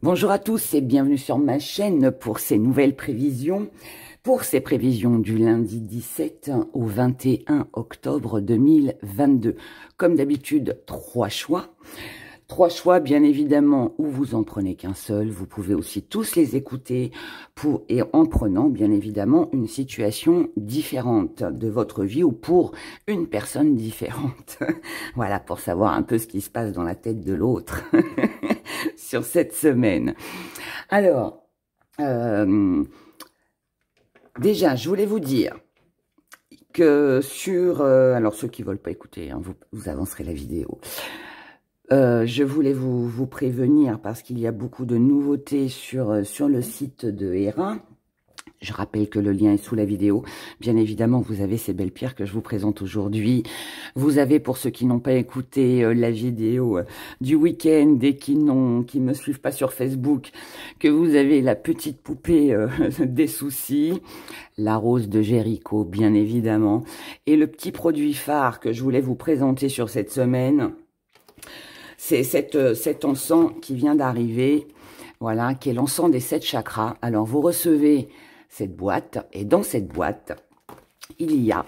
Bonjour à tous et bienvenue sur ma chaîne pour ces nouvelles prévisions. Pour ces prévisions du lundi 17 au 21 octobre 2022. Comme d'habitude, 3 choix. 3 choix, bien évidemment, où vous en prenez qu'un seul. Vous pouvez aussi tous les écouter et en prenant, bien évidemment, une situation différente de votre vie ou pour une personne différente. Voilà, pour savoir un peu ce qui se passe dans la tête de l'autre sur cette semaine. Alors, déjà, je voulais vous dire que sur... alors, ceux qui ne veulent pas écouter, hein, vous avancerez la vidéo. Je voulais vous prévenir parce qu'il y a beaucoup de nouveautés sur le site de Héra. Je rappelle que le lien est sous la vidéo. Bien évidemment, vous avez ces belles pierres que je vous présente aujourd'hui. Vous avez, pour ceux qui n'ont pas écouté la vidéo du week-end et qui me suivent pas sur Facebook, que vous avez la petite poupée des soucis, la rose de Jéricho, bien évidemment, et le petit produit phare que je voulais vous présenter sur cette semaine, c'est cet encens qui vient d'arriver, voilà, qui est l'encens des 7 chakras. Alors, vous recevez cette boîte, et dans cette boîte, il y a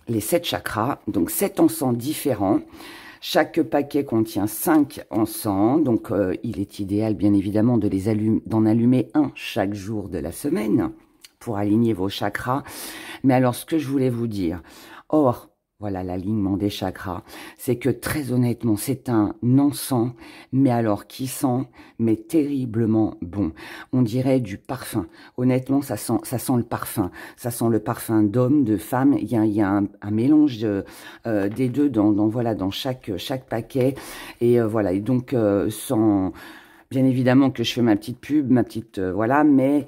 les 7 chakras, donc 7 encens différents. Chaque paquet contient 5 encens, donc il est idéal bien évidemment d'en allumer un chaque jour de la semaine pour aligner vos chakras. Mais alors, ce que je voulais vous dire, voilà l'alignement des chakras, c'est que très honnêtement, c'est un encens, mais alors qui sent, mais terriblement bon. On dirait du parfum. Honnêtement, ça sent le parfum. Ça sent le parfum d'homme, de femme. Il y a un mélange des deux dans chaque paquet. Et voilà. Et donc, sans... Bien évidemment que je fais ma petite pub, voilà, mais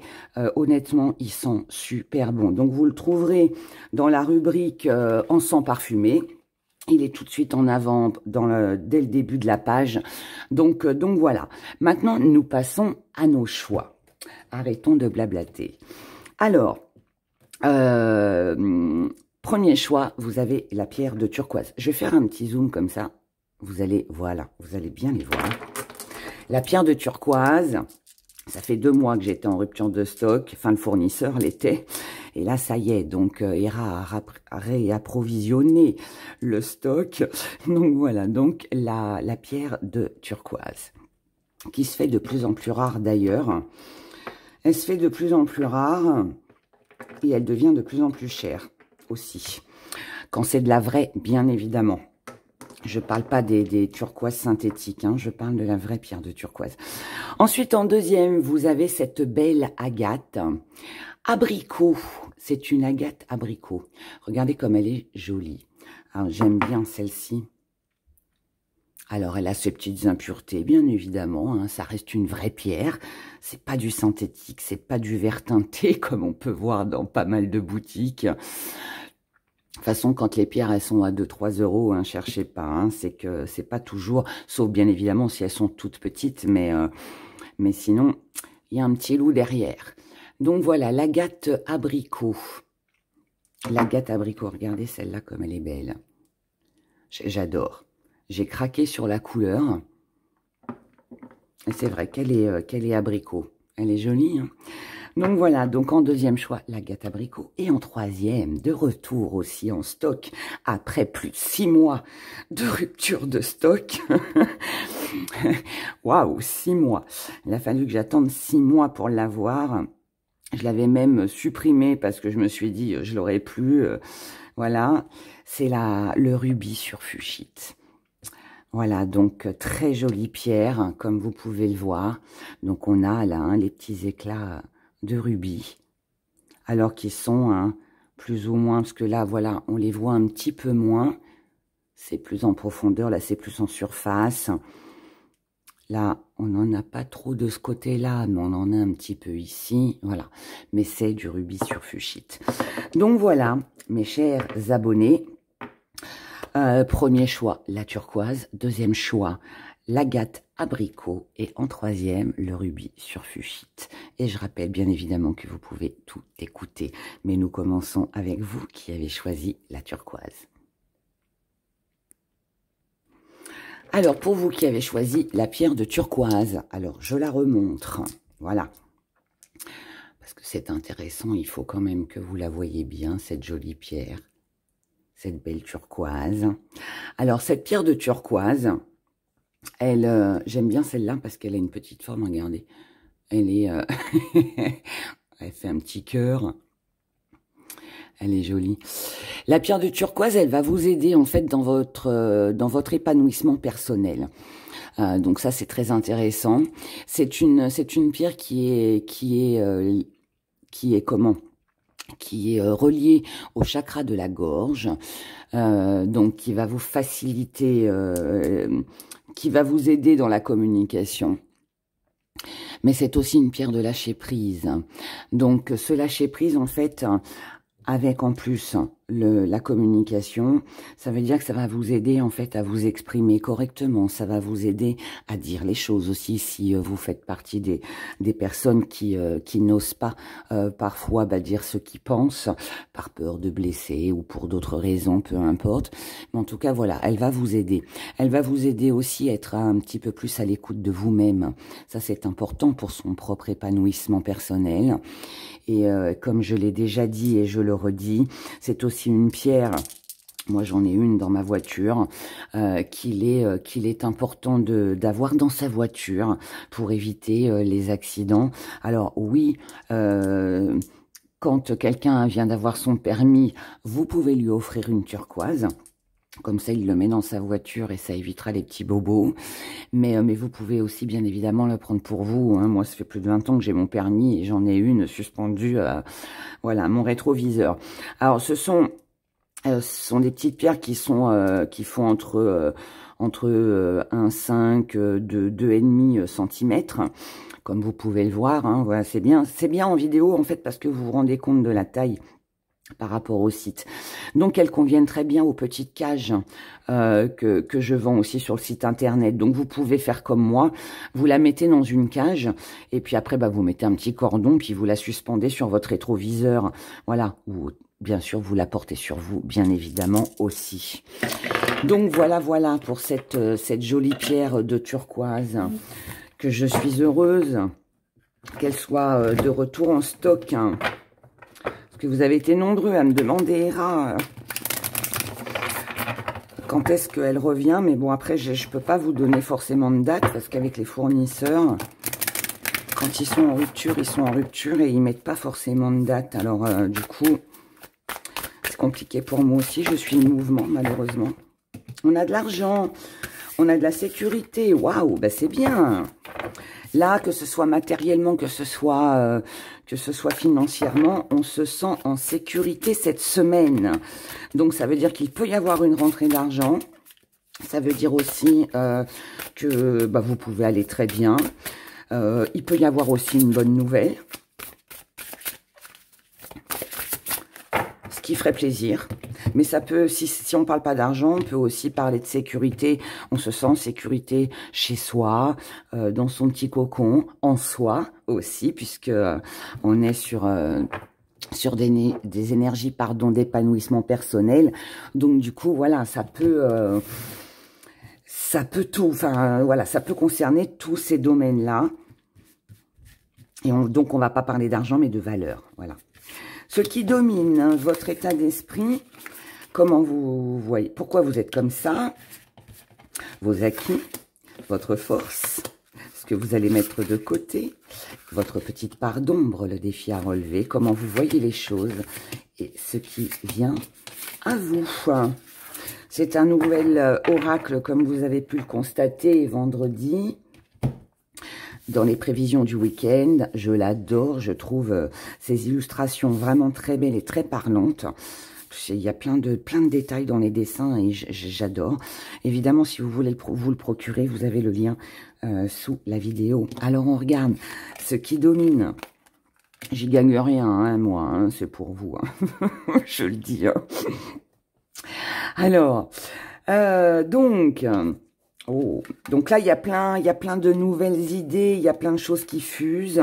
honnêtement, ils sont super bons. Donc, vous le trouverez dans la rubrique encens parfumé. Il est tout de suite en avant dès le début de la page. Donc voilà. Maintenant, nous passons à nos choix. Arrêtons de blablater. Alors, premier choix, vous avez la pierre de turquoise. Je vais faire un petit zoom comme ça. Vous allez bien les voir. La pierre de turquoise, ça fait 2 mois que j'étais en rupture de stock, enfin le fournisseur l'était, et là ça y est, donc Héra a réapprovisionné le stock, donc voilà, donc la pierre de turquoise, qui se fait de plus en plus rare d'ailleurs, elle se fait de plus en plus rare, et elle devient de plus en plus chère aussi, quand c'est de la vraie, bien évidemment. Je parle pas des turquoises synthétiques, hein, je parle de la vraie pierre de turquoise. Ensuite, en deuxième, vous avez cette belle agate abricot. C'est une agate abricot. Regardez comme elle est jolie. J'aime bien celle-ci. Alors, elle a ses petites impuretés, bien évidemment. Hein, ça reste une vraie pierre. C'est pas du synthétique, c'est pas du verre teinté, comme on peut voir dans pas mal de boutiques. De toute façon, quand les pierres, elles sont à 2-3 euros, hein, cherchez pas, hein, c'est que c'est pas toujours, sauf bien évidemment si elles sont toutes petites, mais sinon, il y a un petit loup derrière. Donc voilà, l'agate abricot. L'agate abricot, regardez celle-là comme elle est belle. J'adore. J'ai craqué sur la couleur. Et c'est vrai qu'elle est abricot. Elle est jolie, hein. Donc voilà, donc en deuxième choix, l'agate abricot. Et en troisième, de retour aussi en stock, après plus de 6 mois de rupture de stock. Waouh, 6 mois. Il a fallu que j'attende 6 mois pour l'avoir. Je l'avais même supprimé parce que je me suis dit, je l'aurais plus. Voilà, c'est le rubis sur fuchsite. Voilà, donc très jolie pierre, hein, comme vous pouvez le voir. Donc on a là hein, les petits éclats de rubis, alors qu'ils sont hein, plus ou moins, parce que là, voilà, on les voit un petit peu moins. C'est plus en profondeur, là, c'est plus en surface. Là, on n'en a pas trop de ce côté-là, mais on en a un petit peu ici, voilà. Mais c'est du rubis sur fuchsite. Donc voilà, mes chers abonnés. Premier choix, la turquoise. Deuxième choix, l'agate abricot. Et en troisième, le rubis sur fuchsite. Et je rappelle bien évidemment que vous pouvez tout écouter. Mais nous commençons avec vous qui avez choisi la turquoise. Alors, pour vous qui avez choisi la pierre de turquoise, alors je la remontre. Voilà. Parce que c'est intéressant, il faut quand même que vous la voyez bien, cette jolie pierre. Cette belle turquoise. Alors, cette pierre de turquoise, elle, j'aime bien celle-là parce qu'elle a une petite forme, regardez. Elle est... elle fait un petit cœur. Elle est jolie. La pierre de turquoise, elle va vous aider en fait dans votre épanouissement personnel. Donc ça, c'est très intéressant. C'est une pierre qui est comment? Qui est reliée au chakra de la gorge. Donc qui va vous faciliter, qui va vous aider dans la communication. Mais c'est aussi une pierre de lâcher prise. Donc ce lâcher prise, en fait, avec en plus la communication, ça veut dire que ça va vous aider en fait à vous exprimer correctement, ça va vous aider à dire les choses aussi si vous faites partie des personnes qui n'osent pas parfois dire ce qu'ils pensent par peur de blesser ou pour d'autres raisons, peu importe. Mais en tout cas voilà, elle va vous aider. Elle va vous aider aussi à être un petit peu plus à l'écoute de vous-même. Ça c'est important pour son propre épanouissement personnel. Et comme je l'ai déjà dit et je le redis, c'est aussi une pierre, moi j'en ai une dans ma voiture, qu'il est important d'avoir dans sa voiture pour éviter les accidents. Alors oui, quand quelqu'un vient d'avoir son permis, vous pouvez lui offrir une turquoise. Comme ça, il le met dans sa voiture et ça évitera les petits bobos. Mais vous pouvez aussi, bien évidemment, le prendre pour vous. Hein. Moi, ça fait plus de 20 ans que j'ai mon permis et j'en ai une suspendue à mon rétroviseur. Alors, ce sont des petites pierres qui font entre 1,5 de 2,5 cm. Comme vous pouvez le voir. Hein. Voilà, c'est bien en vidéo, en fait, parce que vous vous rendez compte de la taille par rapport au site. Donc, elles conviennent très bien aux petites cages que je vends aussi sur le site internet. Donc, vous pouvez faire comme moi. Vous la mettez dans une cage et puis après, vous mettez un petit cordon puis vous la suspendez sur votre rétroviseur. Voilà. Ou bien sûr, vous la portez sur vous, bien évidemment aussi. Donc, voilà pour cette jolie pierre de turquoise que je suis heureuse qu'elle soit de retour en stock. Que vous avez été nombreux à me demander, Hera, quand est-ce qu'elle revient. Mais bon, après, je ne peux pas vous donner forcément de date, parce qu'avec les fournisseurs, quand ils sont en rupture et ils mettent pas forcément de date. Alors, du coup, c'est compliqué pour moi aussi. Je suis en mouvement, malheureusement. On a de l'argent, on a de la sécurité. Waouh, c'est bien. Là, que ce soit matériellement, que ce soit financièrement, on se sent en sécurité cette semaine. Donc, ça veut dire qu'il peut y avoir une rentrée d'argent. Ça veut dire aussi que vous pouvez aller très bien. Il peut y avoir aussi une bonne nouvelle. Ce qui ferait plaisir. Mais ça peut, si on ne parle pas d'argent, on peut aussi parler de sécurité. On se sent en sécurité chez soi, dans son petit cocon, en soi aussi, puisque on est sur des énergies d'épanouissement personnel. Donc du coup, voilà, ça peut tout, enfin voilà, ça peut concerner tous ces domaines-là. Et donc on va pas parler d'argent, mais de valeur, voilà. Ce qui domine votre état d'esprit, comment vous voyez, pourquoi vous êtes comme ça, vos acquis, votre force, ce que vous allez mettre de côté, votre petite part d'ombre, le défi à relever, comment vous voyez les choses et ce qui vient à vous. C'est un nouvel oracle, comme vous avez pu le constater vendredi. Dans les prévisions du week-end, je l'adore, je trouve ces illustrations vraiment très belles et très parlantes. Il y a plein de détails dans les dessins et j'adore. Évidemment, si vous voulez vous le procurer, vous avez le lien sous la vidéo. Alors, on regarde ce qui domine. J'y gagne rien, hein, moi, hein, c'est pour vous. Hein. Je le dis. Hein. Alors, donc là, il y a plein de nouvelles idées, il y a plein de choses qui fusent.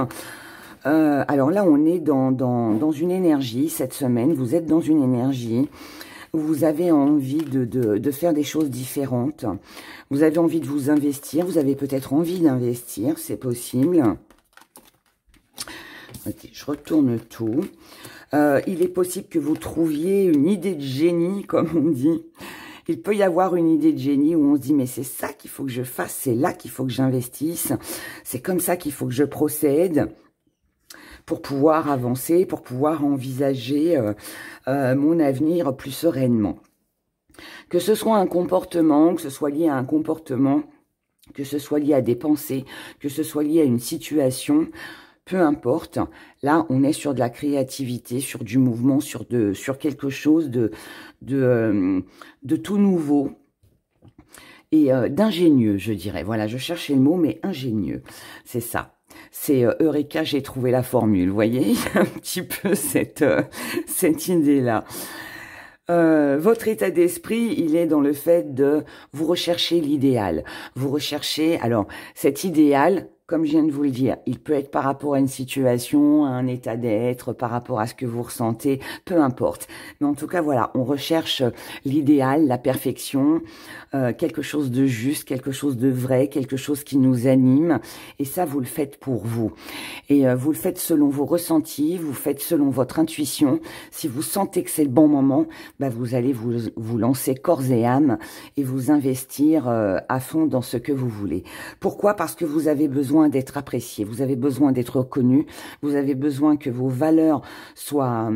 Alors là, on est dans une énergie cette semaine. Vous êtes dans une énergie où vous avez envie de faire des choses différentes. Vous avez envie de vous investir. Vous avez peut-être envie d'investir, c'est possible. Ok, je retourne tout. Il est possible que vous trouviez une idée de génie, comme on dit. Il peut y avoir une idée de génie où on se dit, mais c'est ça qu'il faut que je fasse, c'est là qu'il faut que j'investisse, c'est comme ça qu'il faut que je procède pour pouvoir avancer, pour pouvoir envisager mon avenir plus sereinement. Que ce soit un comportement, que ce soit lié à un comportement, que ce soit lié à des pensées, que ce soit lié à une situation, peu importe. Là, on est sur de la créativité, sur du mouvement, sur quelque chose de tout nouveau et d'ingénieux, je dirais. Voilà, je cherchais le mot, mais ingénieux, c'est ça. C'est Eureka, j'ai trouvé la formule, vous voyez, un petit peu cette idée-là. Votre état d'esprit, il est dans le fait de vous rechercher l'idéal. Vous recherchez, alors, cet idéal, comme je viens de vous le dire, il peut être par rapport à une situation, à un état d'être, par rapport à ce que vous ressentez, peu importe. Mais en tout cas, voilà, on recherche l'idéal, la perfection, quelque chose de juste, quelque chose de vrai, quelque chose qui nous anime. Et ça, vous le faites pour vous. Et vous le faites selon vos ressentis, vous faites selon votre intuition. Si vous sentez que c'est le bon moment, bah, vous allez vous lancer corps et âme et vous investir à fond dans ce que vous voulez. Pourquoi? Parce que vous avez besoin d'être apprécié, vous avez besoin d'être reconnu, vous avez besoin que vos valeurs soient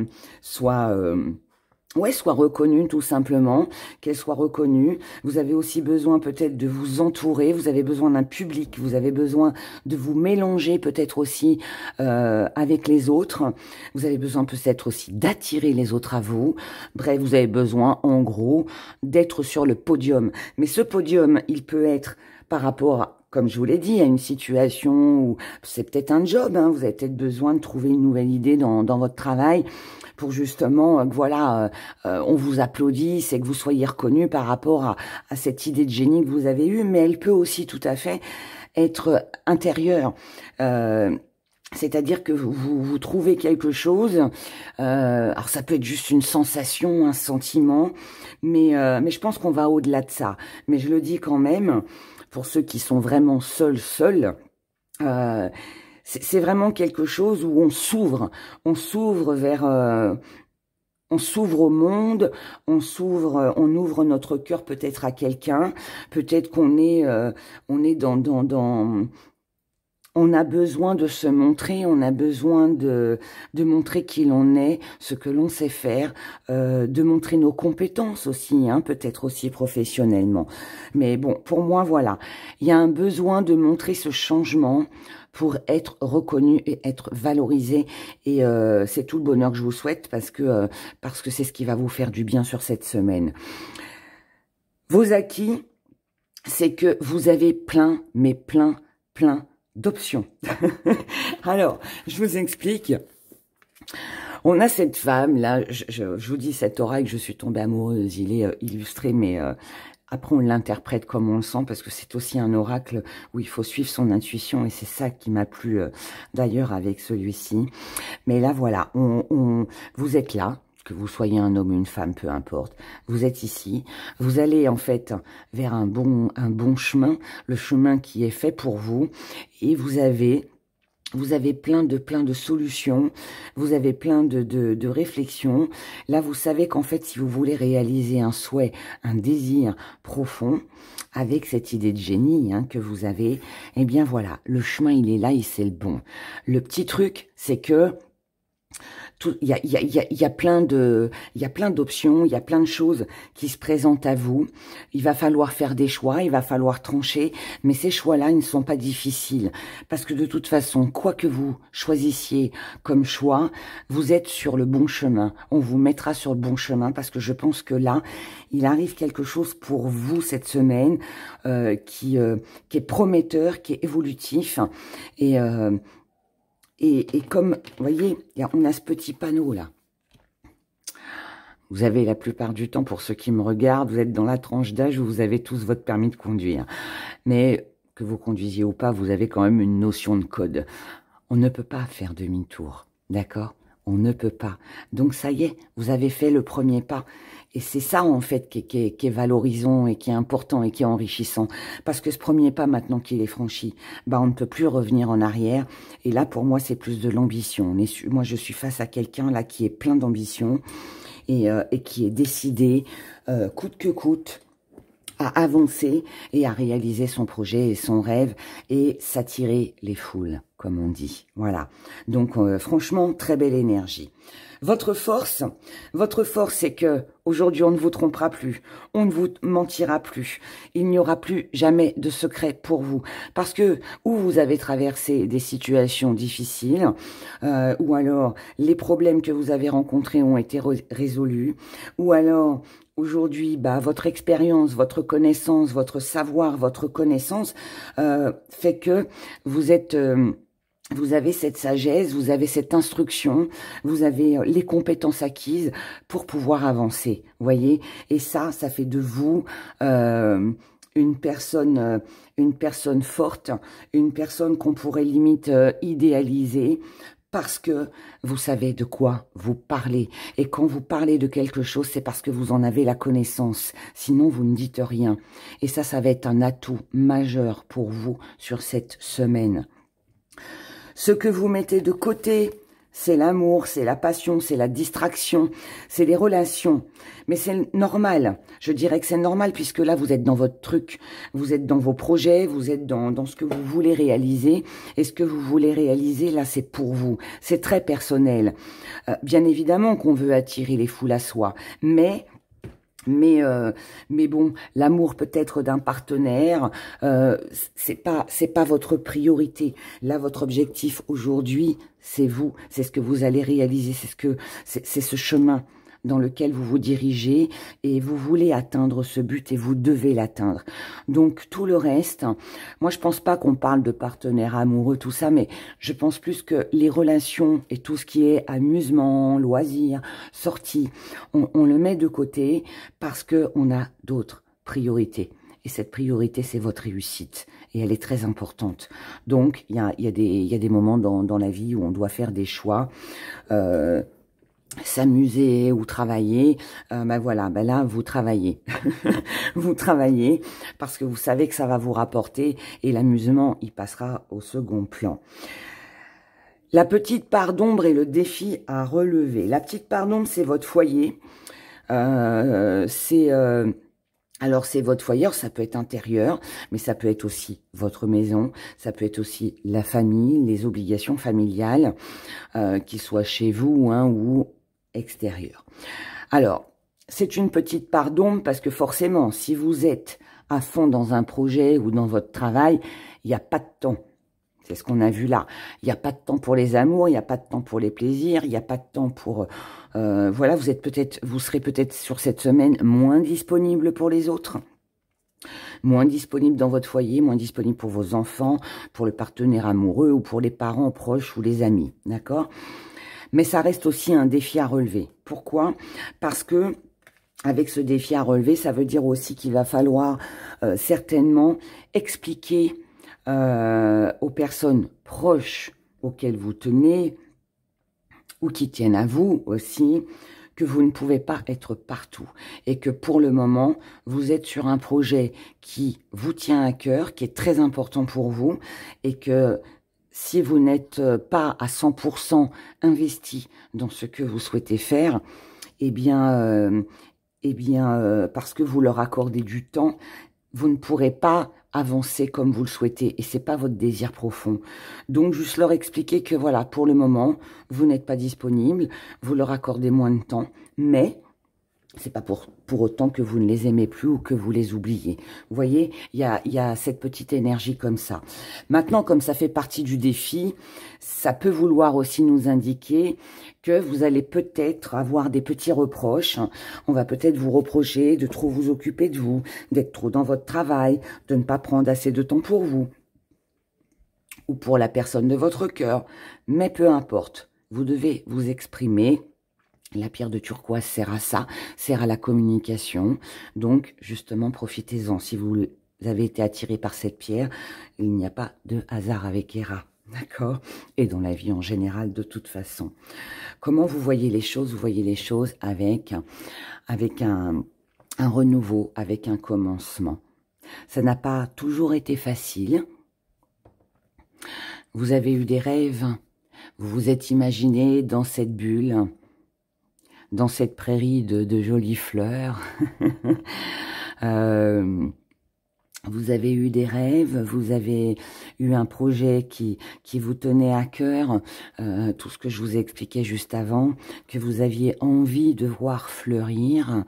reconnues tout simplement, qu'elles soient reconnues. Vous avez aussi besoin peut-être de vous entourer, vous avez besoin d'un public, vous avez besoin de vous mélanger peut-être aussi avec les autres. Vous avez besoin peut-être aussi d'attirer les autres à vous. Bref, vous avez besoin en gros d'être sur le podium. Mais ce podium, il peut être par rapport à, comme je vous l'ai dit, à une situation où c'est peut-être un job, hein, vous avez peut-être besoin de trouver une nouvelle idée dans votre travail pour justement que voilà, on vous applaudisse et que vous soyez reconnu par rapport à cette idée de génie que vous avez eue, mais elle peut aussi tout à fait être intérieure. C'est-à-dire que vous trouvez quelque chose, alors ça peut être juste une sensation, un sentiment, mais je pense qu'on va au-delà de ça. Mais je le dis quand même, pour ceux qui sont vraiment seuls, c'est vraiment quelque chose où on s'ouvre vers, on s'ouvre au monde, on ouvre notre cœur peut-être à quelqu'un, peut-être qu'on est, on a besoin de se montrer, on a besoin de montrer qui l'on est, ce que l'on sait faire, de montrer nos compétences aussi, hein, peut-être aussi professionnellement. Mais bon, pour moi, voilà, il y a un besoin de montrer ce changement pour être reconnu et être valorisé. Et c'est tout le bonheur que je vous souhaite parce que c'est ce qui va vous faire du bien sur cette semaine. Vos acquis, c'est que vous avez plein, mais plein d'options. Alors, je vous explique. On a cette femme, là, je vous dis cet oracle, je suis tombée amoureuse, il est illustré, mais après on l'interprète comme on le sent, parce que c'est aussi un oracle où il faut suivre son intuition, et c'est ça qui m'a plu d'ailleurs avec celui-ci. Mais là, voilà, vous êtes là, que vous soyez un homme ou une femme, peu importe, vous êtes ici, vous allez en fait vers un bon chemin, le chemin qui est fait pour vous, et vous avez plein de solutions, vous avez plein de réflexions. Là, vous savez qu'en fait, si vous voulez réaliser un souhait, un désir profond, avec cette idée de génie hein, que vous avez, eh bien voilà, le chemin, il est là et c'est le bon. Le petit truc, c'est que il y a plein d'options, il y a plein de choses qui se présentent à vous. Il va falloir faire des choix, il va falloir trancher, mais ces choix-là, ils ne sont pas difficiles. Parce que de toute façon, quoi que vous choisissiez comme choix, vous êtes sur le bon chemin. On vous mettra sur le bon chemin parce que je pense que là, il arrive quelque chose pour vous cette semaine qui est prometteur, qui est évolutif et comme, vous voyez, on a ce petit panneau là. Vous avez la plupart du temps, pour ceux qui me regardent, vous êtes dans la tranche d'âge où vous avez tous votre permis de conduire. Mais que vous conduisiez ou pas, vous avez quand même une notion de code. On ne peut pas faire demi-tour, d'accord ? on ne peut pas. Donc ça y est, vous avez fait le premier pas. Et c'est ça, en fait, qui est valorisant et qui est important et qui est enrichissant. Parce que ce premier pas, maintenant qu'il est franchi, bah, on ne peut plus revenir en arrière. Et là, pour moi, c'est plus de l'ambition. Moi, je suis face à quelqu'un, là, qui est plein d'ambition et qui est décidé, coûte que coûte, à avancer et à réaliser son projet et son rêve et s'attirer les foules, comme on dit. Voilà. Donc, franchement, très belle énergie. Votre force, c'est que aujourd'hui, on ne vous trompera plus, on ne vous mentira plus. Il n'y aura plus jamais de secret pour vous. Parce que, ou vous avez traversé des situations difficiles, ou alors les problèmes que vous avez rencontrés ont été résolus, ou alors aujourd'hui, bah, votre expérience, votre connaissance, votre savoir, votre connaissance fait que vous êtes... vous avez cette sagesse, vous avez cette instruction, vous avez les compétences acquises pour pouvoir avancer, voyez. Et ça fait de vous une personne forte, une personne qu'on pourrait limite idéaliser, parce que vous savez de quoi vous parlez. Et quand vous parlez de quelque chose, c'est parce que vous en avez la connaissance. Sinon, vous ne dites rien. Et ça va être un atout majeur pour vous sur cette semaine. Ce que vous mettez de côté, c'est l'amour, c'est la passion, c'est la distraction, c'est les relations. Mais c'est normal, je dirais que c'est normal puisque là, vous êtes dans votre truc, vous êtes dans vos projets, vous êtes dans ce que vous voulez réaliser. Et ce que vous voulez réaliser, là, c'est pour vous. C'est très personnel. Bien évidemment qu'on veut attirer les foules à soi, mais bon, l'amour peut-être d'un partenaire, c'est pas votre priorité. Là, votre objectif aujourd'hui, c'est vous, c'est ce que vous allez réaliser, c'est ce chemin dans lequel vous vous dirigez et vous voulez atteindre ce but et vous devez l'atteindre. Donc tout le reste, moi je pense pas qu'on parle de partenaires amoureux, tout ça, mais je pense plus que les relations et tout ce qui est amusement, loisirs, sorties, on le met de côté parce que on a d'autres priorités. Et cette priorité, c'est votre réussite. Et elle est très importante. Donc, il y a des moments dans la vie où on doit faire des choix. S'amuser ou travailler, voilà, là, vous travaillez. Vous travaillez parce que vous savez que ça va vous rapporter et l'amusement, il passera au second plan. La petite part d'ombre est le défi à relever. La petite part d'ombre, c'est votre foyer. Alors, c'est votre foyer, ça peut être intérieur, mais ça peut être aussi votre maison, ça peut être aussi la famille, les obligations familiales, qu'ils soient chez vous ou extérieur. Alors, c'est une petite part d'ombre parce que forcément, si vous êtes à fond dans un projet ou dans votre travail, il n'y a pas de temps. C'est ce qu'on a vu là. Il n'y a pas de temps pour les amours, il n'y a pas de temps pour les plaisirs, il n'y a pas de temps pour... voilà, vous serez peut-être sur cette semaine moins disponible pour les autres, moins disponible dans votre foyer, moins disponible pour vos enfants, pour le partenaire amoureux ou pour les parents proches ou les amis, d'accord ? Mais ça reste aussi un défi à relever. Pourquoi? Parce que avec ce défi à relever, ça veut dire aussi qu'il va falloir certainement expliquer aux personnes proches auxquelles vous tenez ou qui tiennent à vous aussi que vous ne pouvez pas être partout et que pour le moment, vous êtes sur un projet qui vous tient à cœur, qui est très important pour vous et que si vous n'êtes pas à 100% investi dans ce que vous souhaitez faire, parce que vous leur accordez du temps, vous ne pourrez pas avancer comme vous le souhaitez et c'est pas votre désir profond. Donc, juste leur expliquer que voilà, pour le moment, vous n'êtes pas disponible, vous leur accordez moins de temps, mais c'est pas pour autant que vous ne les aimez plus ou que vous les oubliez. Vous voyez, il y a cette petite énergie comme ça. Maintenant, comme ça fait partie du défi, ça peut vouloir aussi nous indiquer que vous allez peut-être avoir des petits reproches. On va peut-être vous reprocher de trop vous occuper de vous, d'être trop dans votre travail, de ne pas prendre assez de temps pour vous ou pour la personne de votre cœur. Mais peu importe, vous devez vous exprimer. La pierre de turquoise sert à ça, sert à la communication. Donc, justement, profitez-en. Si vous avez été attiré par cette pierre, il n'y a pas de hasard avec Héra. D'accord? Et dans la vie en général, de toute façon. Comment vous voyez les choses? Vous voyez les choses avec un renouveau, avec un commencement. Ça n'a pas toujours été facile. Vous avez eu des rêves. Vous vous êtes imaginé dans cette bulle, dans cette prairie de jolies fleurs. Vous avez eu des rêves, vous avez eu un projet qui vous tenait à cœur, tout ce que je vous ai expliqué juste avant, que vous aviez envie de voir fleurir.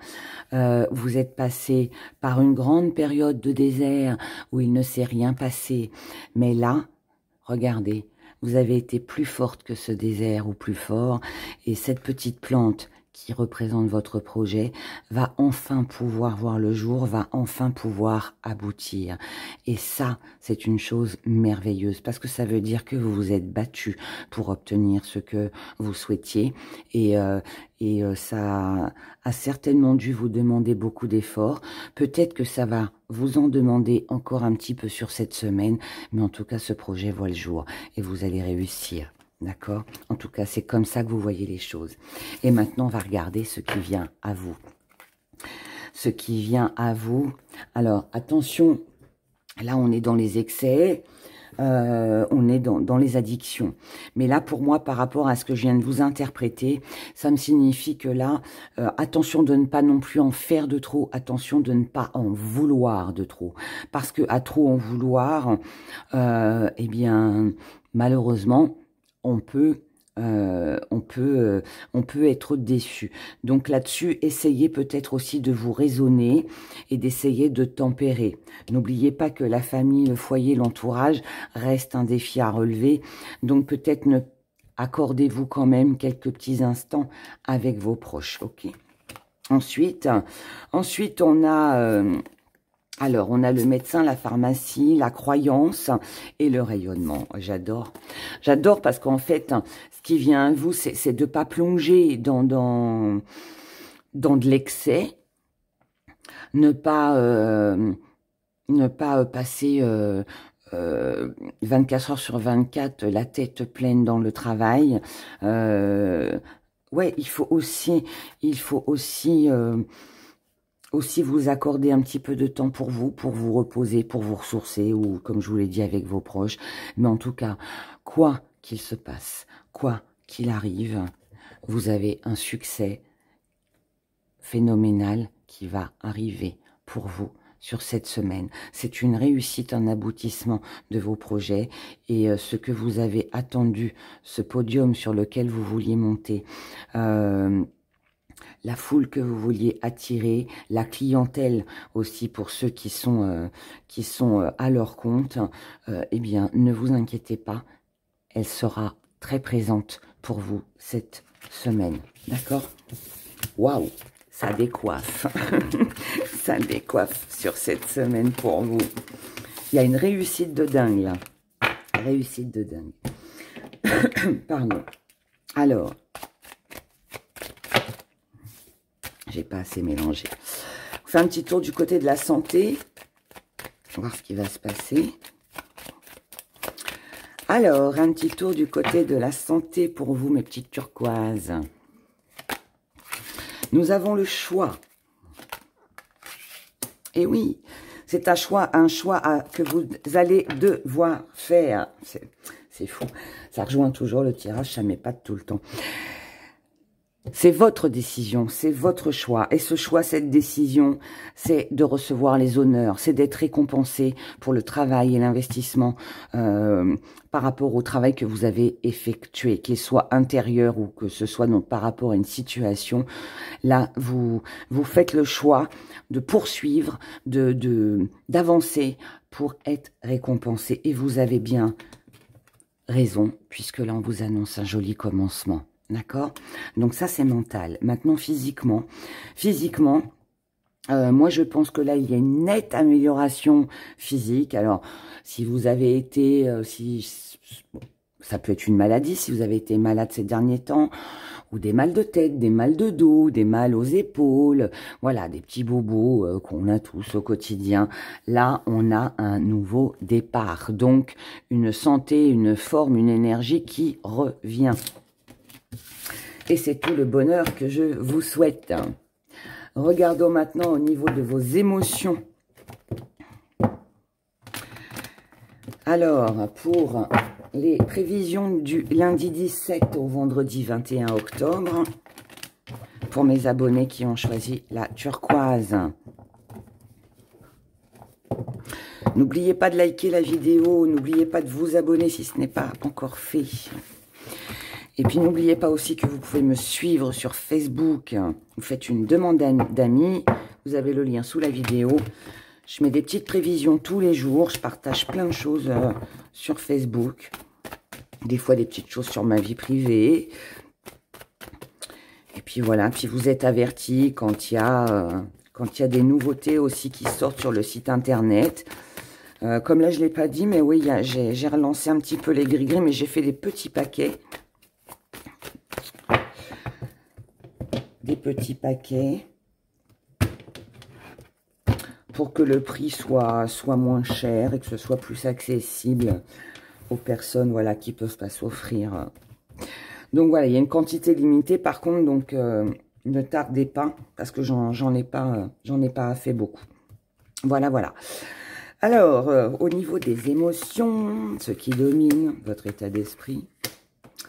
Vous êtes passé par une grande période de désert où il ne s'est rien passé. Mais là, regardez, vous avez été plus forte que ce désert ou plus fort. Et cette petite plante qui représente votre projet, va enfin pouvoir voir le jour, va enfin pouvoir aboutir. Et ça, c'est une chose merveilleuse, parce que ça veut dire que vous vous êtes battu pour obtenir ce que vous souhaitiez. Et ça a certainement dû vous demander beaucoup d'efforts. Peut-être que ça va vous en demander encore un petit peu sur cette semaine, mais en tout cas, ce projet voit le jour et vous allez réussir. D'accord? En tout cas, c'est comme ça que vous voyez les choses. Et maintenant, on va regarder ce qui vient à vous. Ce qui vient à vous. Alors, attention, là, on est dans les excès. On est dans les addictions. Mais là, pour moi, par rapport à ce que je viens de vous interpréter, ça me signifie que là, attention de ne pas non plus en faire de trop, attention de ne pas en vouloir de trop. Parce que à trop en vouloir, eh bien, malheureusement, on peut être déçu. Donc là-dessus, essayez peut-être aussi de vous raisonner et d'essayer de tempérer. N'oubliez pas que la famille, le foyer, l'entourage reste un défi à relever. Donc peut-être accordez-vous quand même quelques petits instants avec vos proches. Ok. Ensuite, on a... alors, on a le médecin, la pharmacie, la croyance et le rayonnement. J'adore. J'adore parce qu'en fait, ce qui vient à vous, c'est de ne pas plonger dans de l'excès, ne pas passer 24 heures sur 24 la tête pleine dans le travail. Ouais, il faut aussi vous accorder un petit peu de temps pour vous reposer, pour vous ressourcer, ou comme je vous l'ai dit, avec vos proches. Mais en tout cas, quoi qu'il se passe, quoi qu'il arrive, vous avez un succès phénoménal qui va arriver pour vous sur cette semaine. C'est une réussite, un aboutissement de vos projets, et ce que vous avez attendu, ce podium sur lequel vous vouliez monter, la foule que vous vouliez attirer, la clientèle aussi pour ceux qui sont à leur compte, eh bien, ne vous inquiétez pas, elle sera très présente pour vous cette semaine. D'accord? Waouh! Ça décoiffe. Ça décoiffe sur cette semaine pour vous. Il y a une réussite de dingue, là. Réussite de dingue. Pardon. Alors... j'ai pas assez mélangé. On fait un petit tour du côté de la santé. On va voir ce qui va se passer. Alors, un petit tour du côté de la santé pour vous, mes petites turquoises. Nous avons le choix. Et oui, c'est un choix que vous allez devoir faire. C'est fou. Ça rejoint toujours le tirage, ça m'épate tout le temps. C'est votre décision, c'est votre choix. Et ce choix, cette décision, c'est de recevoir les honneurs, c'est d'être récompensé pour le travail et l'investissement par rapport au travail que vous avez effectué, qu'il soit intérieur ou que ce soit donc par rapport à une situation. Là, vous faites le choix de poursuivre, d'avancer pour être récompensé. Et vous avez bien raison, puisque là, on vous annonce un joli commencement. D'accord? Donc ça, c'est mental. Maintenant, physiquement, moi, je pense que là, il y a une nette amélioration physique. Alors, si vous avez été... Ça peut être une maladie si vous avez été malade ces derniers temps, ou des mal de tête, des mal de dos, des mal aux épaules, voilà, des petits bobos qu'on a tous au quotidien. Là, on a un nouveau départ, donc une santé, une forme, une énergie qui revient. Et c'est tout le bonheur que je vous souhaite. Regardons maintenant au niveau de vos émotions. Alors, pour les prévisions du lundi 17 au vendredi 21 octobre, pour mes abonnés qui ont choisi la turquoise. N'oubliez pas de liker la vidéo, n'oubliez pas de vous abonner si ce n'est pas encore fait. Et puis n'oubliez pas aussi que vous pouvez me suivre sur Facebook. Vous faites une demande d'amis, vous avez le lien sous la vidéo. Je mets des petites prévisions tous les jours, je partage plein de choses sur Facebook. Des fois des petites choses sur ma vie privée. Et puis voilà, puis vous êtes avertis quand il y a des nouveautés aussi qui sortent sur le site internet. Comme là je ne l'ai pas dit, mais oui, j'ai relancé un petit peu les gris-gris, mais j'ai fait des petits paquets. Des petits paquets. Pour que le prix soit moins cher et que ce soit plus accessible aux personnes, voilà, qui peuvent pas s'offrir. Donc voilà, il y a une quantité limitée. Par contre, donc ne tardez pas parce que j'en ai pas fait beaucoup. Voilà, voilà. Alors, au niveau des émotions, ce qui domine votre état d'esprit,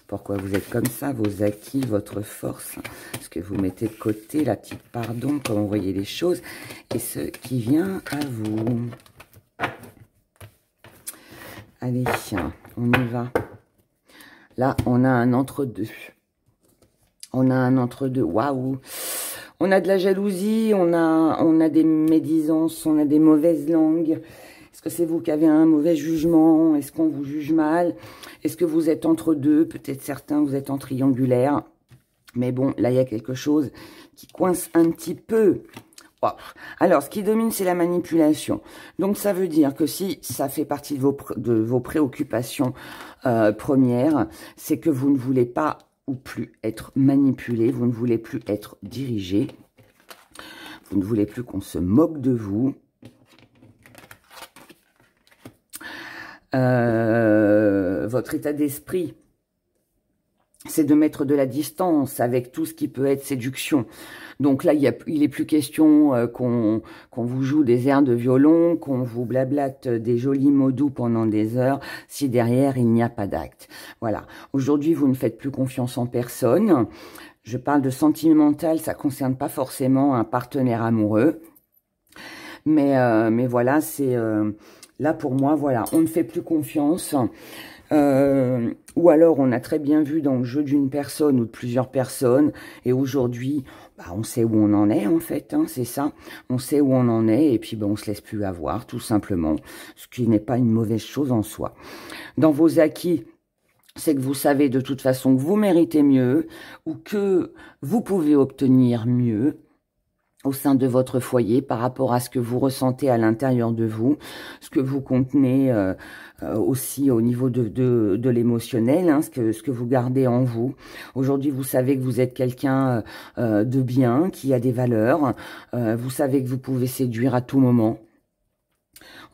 pourquoi vous êtes comme ça, vos acquis, votre force, ce que vous mettez de côté, la petite pardon, comment vous voyez les choses, et ce qui vient à vous. Allez, on y va. Là, on a un entre-deux. On a un entre-deux, waouh. On a de la jalousie, on a des médisances, on a des mauvaises langues. Est-ce que c'est vous qui avez un mauvais jugement? Est-ce qu'on vous juge mal? Est-ce que vous êtes entre deux? Peut-être certains, vous êtes en triangulaire. Mais bon, là, il y a quelque chose qui coince un petit peu. Wow. Alors, ce qui domine, c'est la manipulation. Donc, ça veut dire que si ça fait partie de vos préoccupations premières, c'est que vous ne voulez pas ou plus être manipulé, vous ne voulez plus être dirigé, vous ne voulez plus qu'on se moque de vous. Votre état d'esprit, c'est de mettre de la distance avec tout ce qui peut être séduction. Donc là, il est plus question qu'on vous joue des airs de violon, qu'on vous blablate des jolis mots doux pendant des heures, si derrière, il n'y a pas d'acte. Voilà. Aujourd'hui, vous ne faites plus confiance en personne. Je parle de sentimental, ça ne concerne pas forcément un partenaire amoureux. Mais voilà, c'est... là, pour moi, voilà, on ne fait plus confiance. Ou alors, on a très bien vu dans le jeu d'une personne ou de plusieurs personnes. Et aujourd'hui, bah, on sait où on en est, en fait. Hein, c'est ça. On sait où on en est. Et puis, bah, on se laisse plus avoir, tout simplement. Ce qui n'est pas une mauvaise chose en soi. Dans vos acquis, c'est que vous savez de toute façon que vous méritez mieux. Ou que vous pouvez obtenir mieux au sein de votre foyer par rapport à ce que vous ressentez à l'intérieur de vous, ce que vous contenez aussi au niveau de l'émotionnel, hein, ce que vous gardez en vous. Aujourd'hui, vous savez que vous êtes quelqu'un de bien, qui a des valeurs. Vous savez que vous pouvez séduire à tout moment.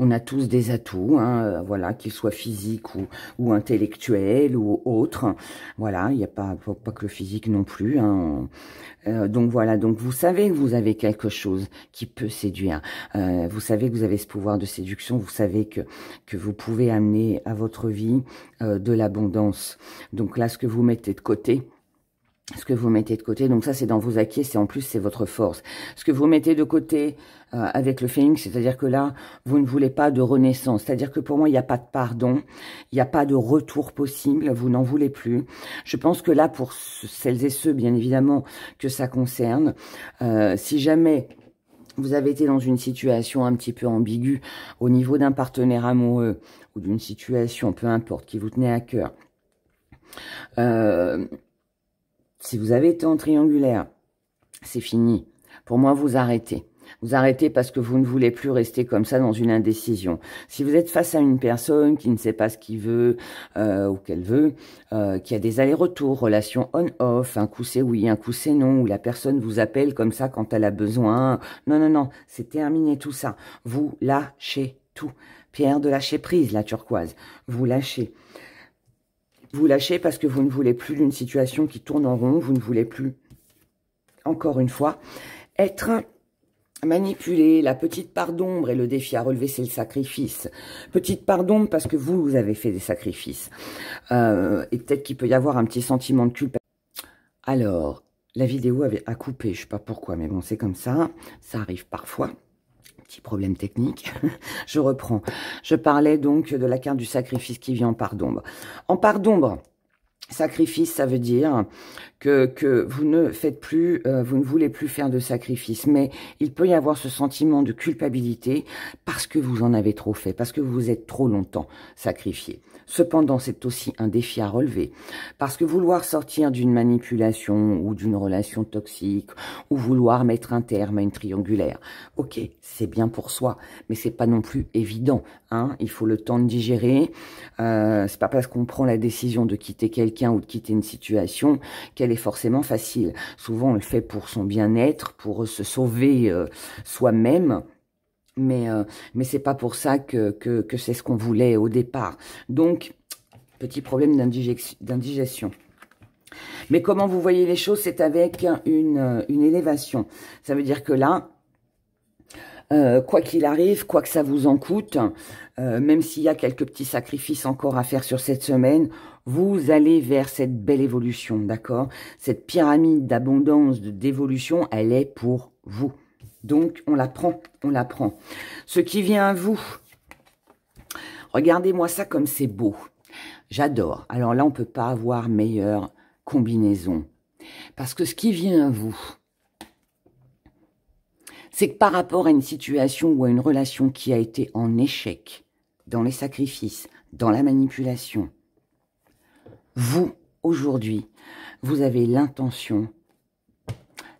On a tous des atouts, hein, voilà, qu'ils soient physiques ou intellectuels ou autres. Voilà, il n'y a pas que le physique non plus. Hein. Donc voilà, donc vous savez que vous avez quelque chose qui peut séduire. Vous savez que vous avez ce pouvoir de séduction. Vous savez que vous pouvez amener à votre vie de l'abondance. Donc là, ce que vous mettez de côté... donc ça c'est dans vos acquis, c'est en plus c'est votre force. Ce que vous mettez de côté avec le phénix, c'est-à-dire que là, vous ne voulez pas de renaissance. C'est-à-dire que pour moi, il n'y a pas de pardon, il n'y a pas de retour possible, vous n'en voulez plus. Je pense que là, pour celles et ceux, bien évidemment, que ça concerne, si jamais vous avez été dans une situation un petit peu ambiguë au niveau d'un partenaire amoureux ou d'une situation, peu importe, qui vous tenait à cœur, si vous avez été en triangulaire, c'est fini. Pour moi, vous arrêtez. Vous arrêtez parce que vous ne voulez plus rester comme ça dans une indécision. Si vous êtes face à une personne qui ne sait pas ce qu'il veut ou qu'elle veut, qui a des allers-retours, relation on-off, un coup c'est oui, un coup c'est non, ou la personne vous appelle comme ça quand elle a besoin. Non, non, non, c'est terminé tout ça. Vous lâchez tout. Pierre de lâcher prise, la turquoise. Vous lâchez. Vous lâchez parce que vous ne voulez plus d'une situation qui tourne en rond. Vous ne voulez plus, encore une fois, être manipulé. La petite part d'ombre et le défi à relever, c'est le sacrifice. Petite part d'ombre parce que vous avez fait des sacrifices. Et peut-être qu'il peut y avoir un petit sentiment de culpabilité. Alors, la vidéo a coupé. Je ne sais pas pourquoi, mais bon, c'est comme ça. Ça arrive parfois. Petit problème technique. Je reprends. Je parlais donc de la carte du sacrifice qui vient en part d'ombre. En part d'ombre, sacrifice, ça veut dire que vous ne faites plus, vous ne voulez plus faire de sacrifice. Mais il peut y avoir ce sentiment de culpabilité parce que vous en avez trop fait, parce que vous vous êtes trop longtemps sacrifié. Cependant, c'est aussi un défi à relever. Parce que vouloir sortir d'une manipulation ou d'une relation toxique ou vouloir mettre un terme à une triangulaire, ok, c'est bien pour soi, mais c'est pas non plus évident. Hein, il faut le temps de digérer. C'est pas parce qu'on prend la décision de quitter quelqu'un ou de quitter une situation qu'elle est forcément facile. Souvent, on le fait pour son bien-être, pour se sauver soi-même. Mais c'est pas pour ça que c'est ce qu'on voulait au départ. Donc, petit problème d'indigestion. Mais comment vous voyez les choses, c'est avec une élévation. Ça veut dire que là, quoi qu'il arrive, quoi que ça vous en coûte, même s'il y a quelques petits sacrifices encore à faire sur cette semaine, vous allez vers cette belle évolution, d'accord? Cette pyramide d'abondance, d'évolution, elle est pour vous. Donc, on la prend, on la prend. Ce qui vient à vous, regardez-moi ça comme c'est beau. J'adore. Alors là, on ne peut pas avoir meilleure combinaison. Parce que ce qui vient à vous, c'est que par rapport à une situation ou à une relation qui a été en échec, dans les sacrifices, dans la manipulation, vous, aujourd'hui, vous avez l'intention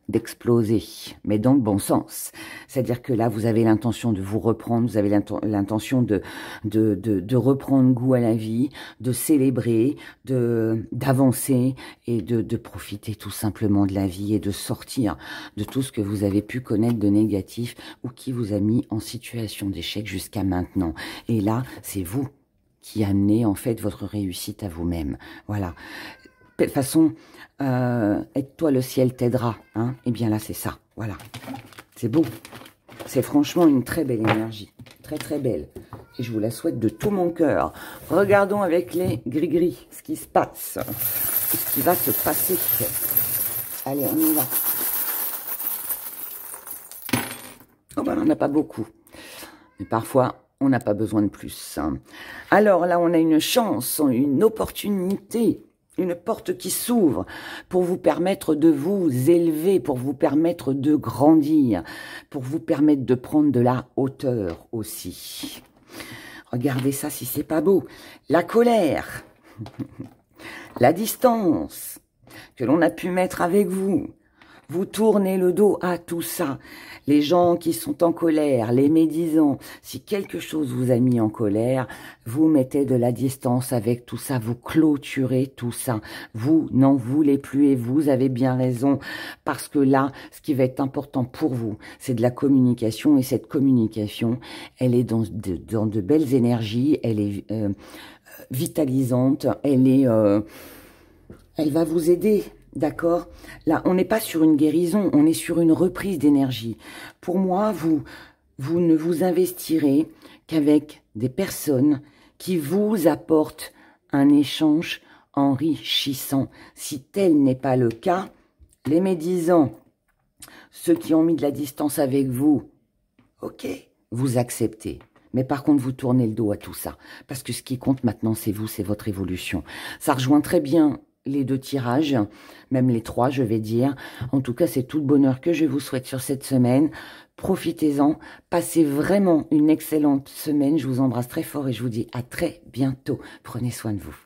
d'exploser, mais dans le bon sens. C'est-à-dire que là, vous avez l'intention de vous reprendre, vous avez l'intention de reprendre goût à la vie, de célébrer, d'avancer et de profiter tout simplement de la vie et de sortir de tout ce que vous avez pu connaître de négatif ou qui vous a mis en situation d'échec jusqu'à maintenant. Et là, c'est vous qui amenez en fait votre réussite à vous-même. Voilà. De toute façon, aide-toi, le ciel t'aidera. Hein, et bien là, c'est ça. Voilà. C'est beau. C'est franchement une très belle énergie. Très, très belle. Et je vous la souhaite de tout mon cœur. Regardons avec les gris-gris ce qui se passe. Ce qui va se passer. Allez, on y va. Oh ben, on n'en a pas beaucoup. Mais parfois, on n'a pas besoin de plus. Hein. Alors là, on a une chance, une opportunité. Une porte qui s'ouvre pour vous permettre de vous élever, pour vous permettre de grandir, pour vous permettre de prendre de la hauteur aussi. Regardez ça si c'est pas beau. La colère, la distance que l'on a pu mettre avec vous. Vous tournez le dos à tout ça. Les gens qui sont en colère, les médisants, si quelque chose vous a mis en colère, vous mettez de la distance avec tout ça, vous clôturez tout ça. Vous n'en voulez plus et vous avez bien raison parce que là, ce qui va être important pour vous, c'est de la communication et cette communication, elle est dans de belles énergies, elle est vitalisante, elle va vous aider. D'accord? Là, on n'est pas sur une guérison, on est sur une reprise d'énergie. Pour moi, vous ne vous investirez qu'avec des personnes qui vous apportent un échange enrichissant. Si tel n'est pas le cas, les médisants, ceux qui ont mis de la distance avec vous, ok, vous acceptez. Mais par contre, vous tournez le dos à tout ça. Parce que ce qui compte maintenant, c'est vous, c'est votre évolution. Ça rejoint très bien les 2 tirages, même les 3, je vais dire. En tout cas, c'est tout le bonheur que je vous souhaite sur cette semaine. Profitez-en. Passez vraiment une excellente semaine. Je vous embrasse très fort et je vous dis à très bientôt. Prenez soin de vous.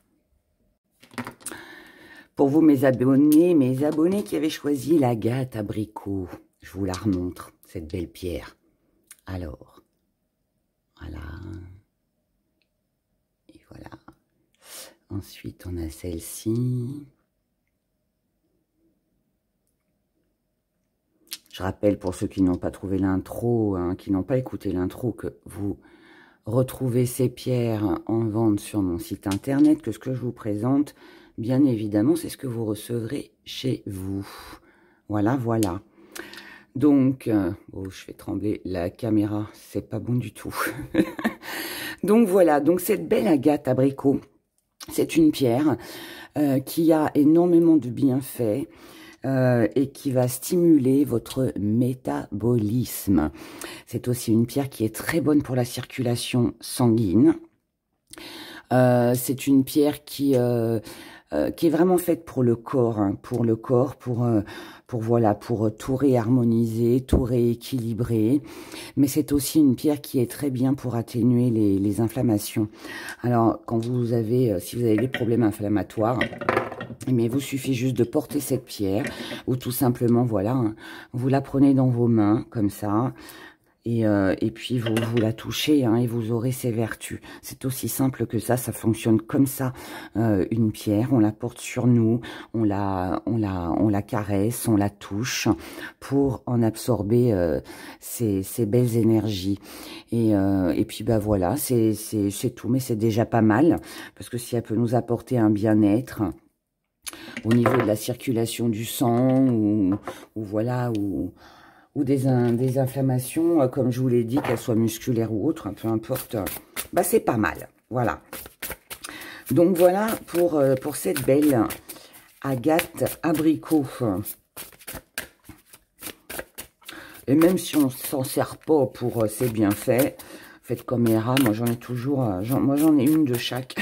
Pour vous, mes abonnés qui avaient choisi la gâte abricot. Je vous la remontre, cette belle pierre. Alors, voilà. Et voilà. Ensuite, on a celle-ci. Je rappelle pour ceux qui n'ont pas trouvé l'intro, hein, qui n'ont pas écouté l'intro, que vous retrouvez ces pierres en vente sur mon site internet, que ce que je vous présente, bien évidemment, c'est ce que vous recevrez chez vous. Voilà, voilà. Donc, oh, je fais trembler la caméra, c'est pas bon du tout. Donc voilà, donc cette belle agate abricot, c'est une pierre qui a énormément de bienfaits. Et qui va stimuler votre métabolisme. C'est aussi une pierre qui est très bonne pour la circulation sanguine. C'est une pierre qui est vraiment faite pour le corps, hein, pour voilà, pour tout réharmoniser, tout rééquilibrer. Mais c'est aussi une pierre qui est très bien pour atténuer les inflammations. Alors, quand vous avez, si vous avez des problèmes inflammatoires, mais il vous suffit juste de porter cette pierre, ou tout simplement, voilà, hein, vous la prenez dans vos mains, comme ça, et puis vous la touchez, hein, et vous aurez ses vertus. C'est aussi simple que ça fonctionne comme ça, une pierre, on la porte sur nous, on la caresse, on la touche, pour en absorber ces belles énergies. Et puis, bah voilà, c'est tout, mais c'est déjà pas mal, parce que si elle peut nous apporter un bien-être, au niveau de la circulation du sang, ou voilà, ou des inflammations, comme je vous l'ai dit, qu'elles soient musculaires ou autres, peu importe, bah c'est pas mal, voilà. Donc voilà pour cette belle agate abricot. Et même si on s'en sert pas pour ses bienfaits, faites comme Hera, moi j'en ai toujours, moi j'en ai une de chaque,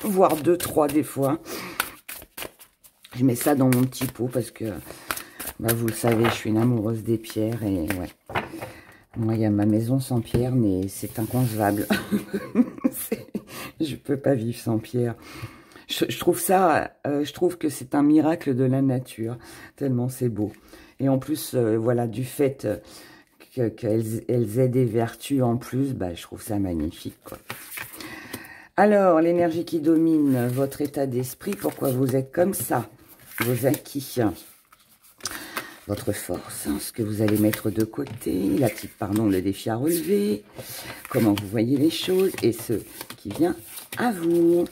voire 2, 3 des fois. Je mets ça dans mon petit pot parce que, bah, vous le savez, je suis une amoureuse des pierres. Et ouais, moi, il y a ma maison sans pierre, mais c'est inconcevable. Je peux pas vivre sans pierre. Je trouve ça, je trouve que c'est un miracle de la nature, tellement c'est beau. Et en plus, voilà, du fait qu'elles aient des vertus en plus, bah, je trouve ça magnifique, quoi. Alors, l'énergie qui domine votre état d'esprit, pourquoi vous êtes comme ça? Vos acquis, votre force, ce que vous allez mettre de côté, la petite, pardon, le défi à relever, comment vous voyez les choses, et ce qui vient à vous.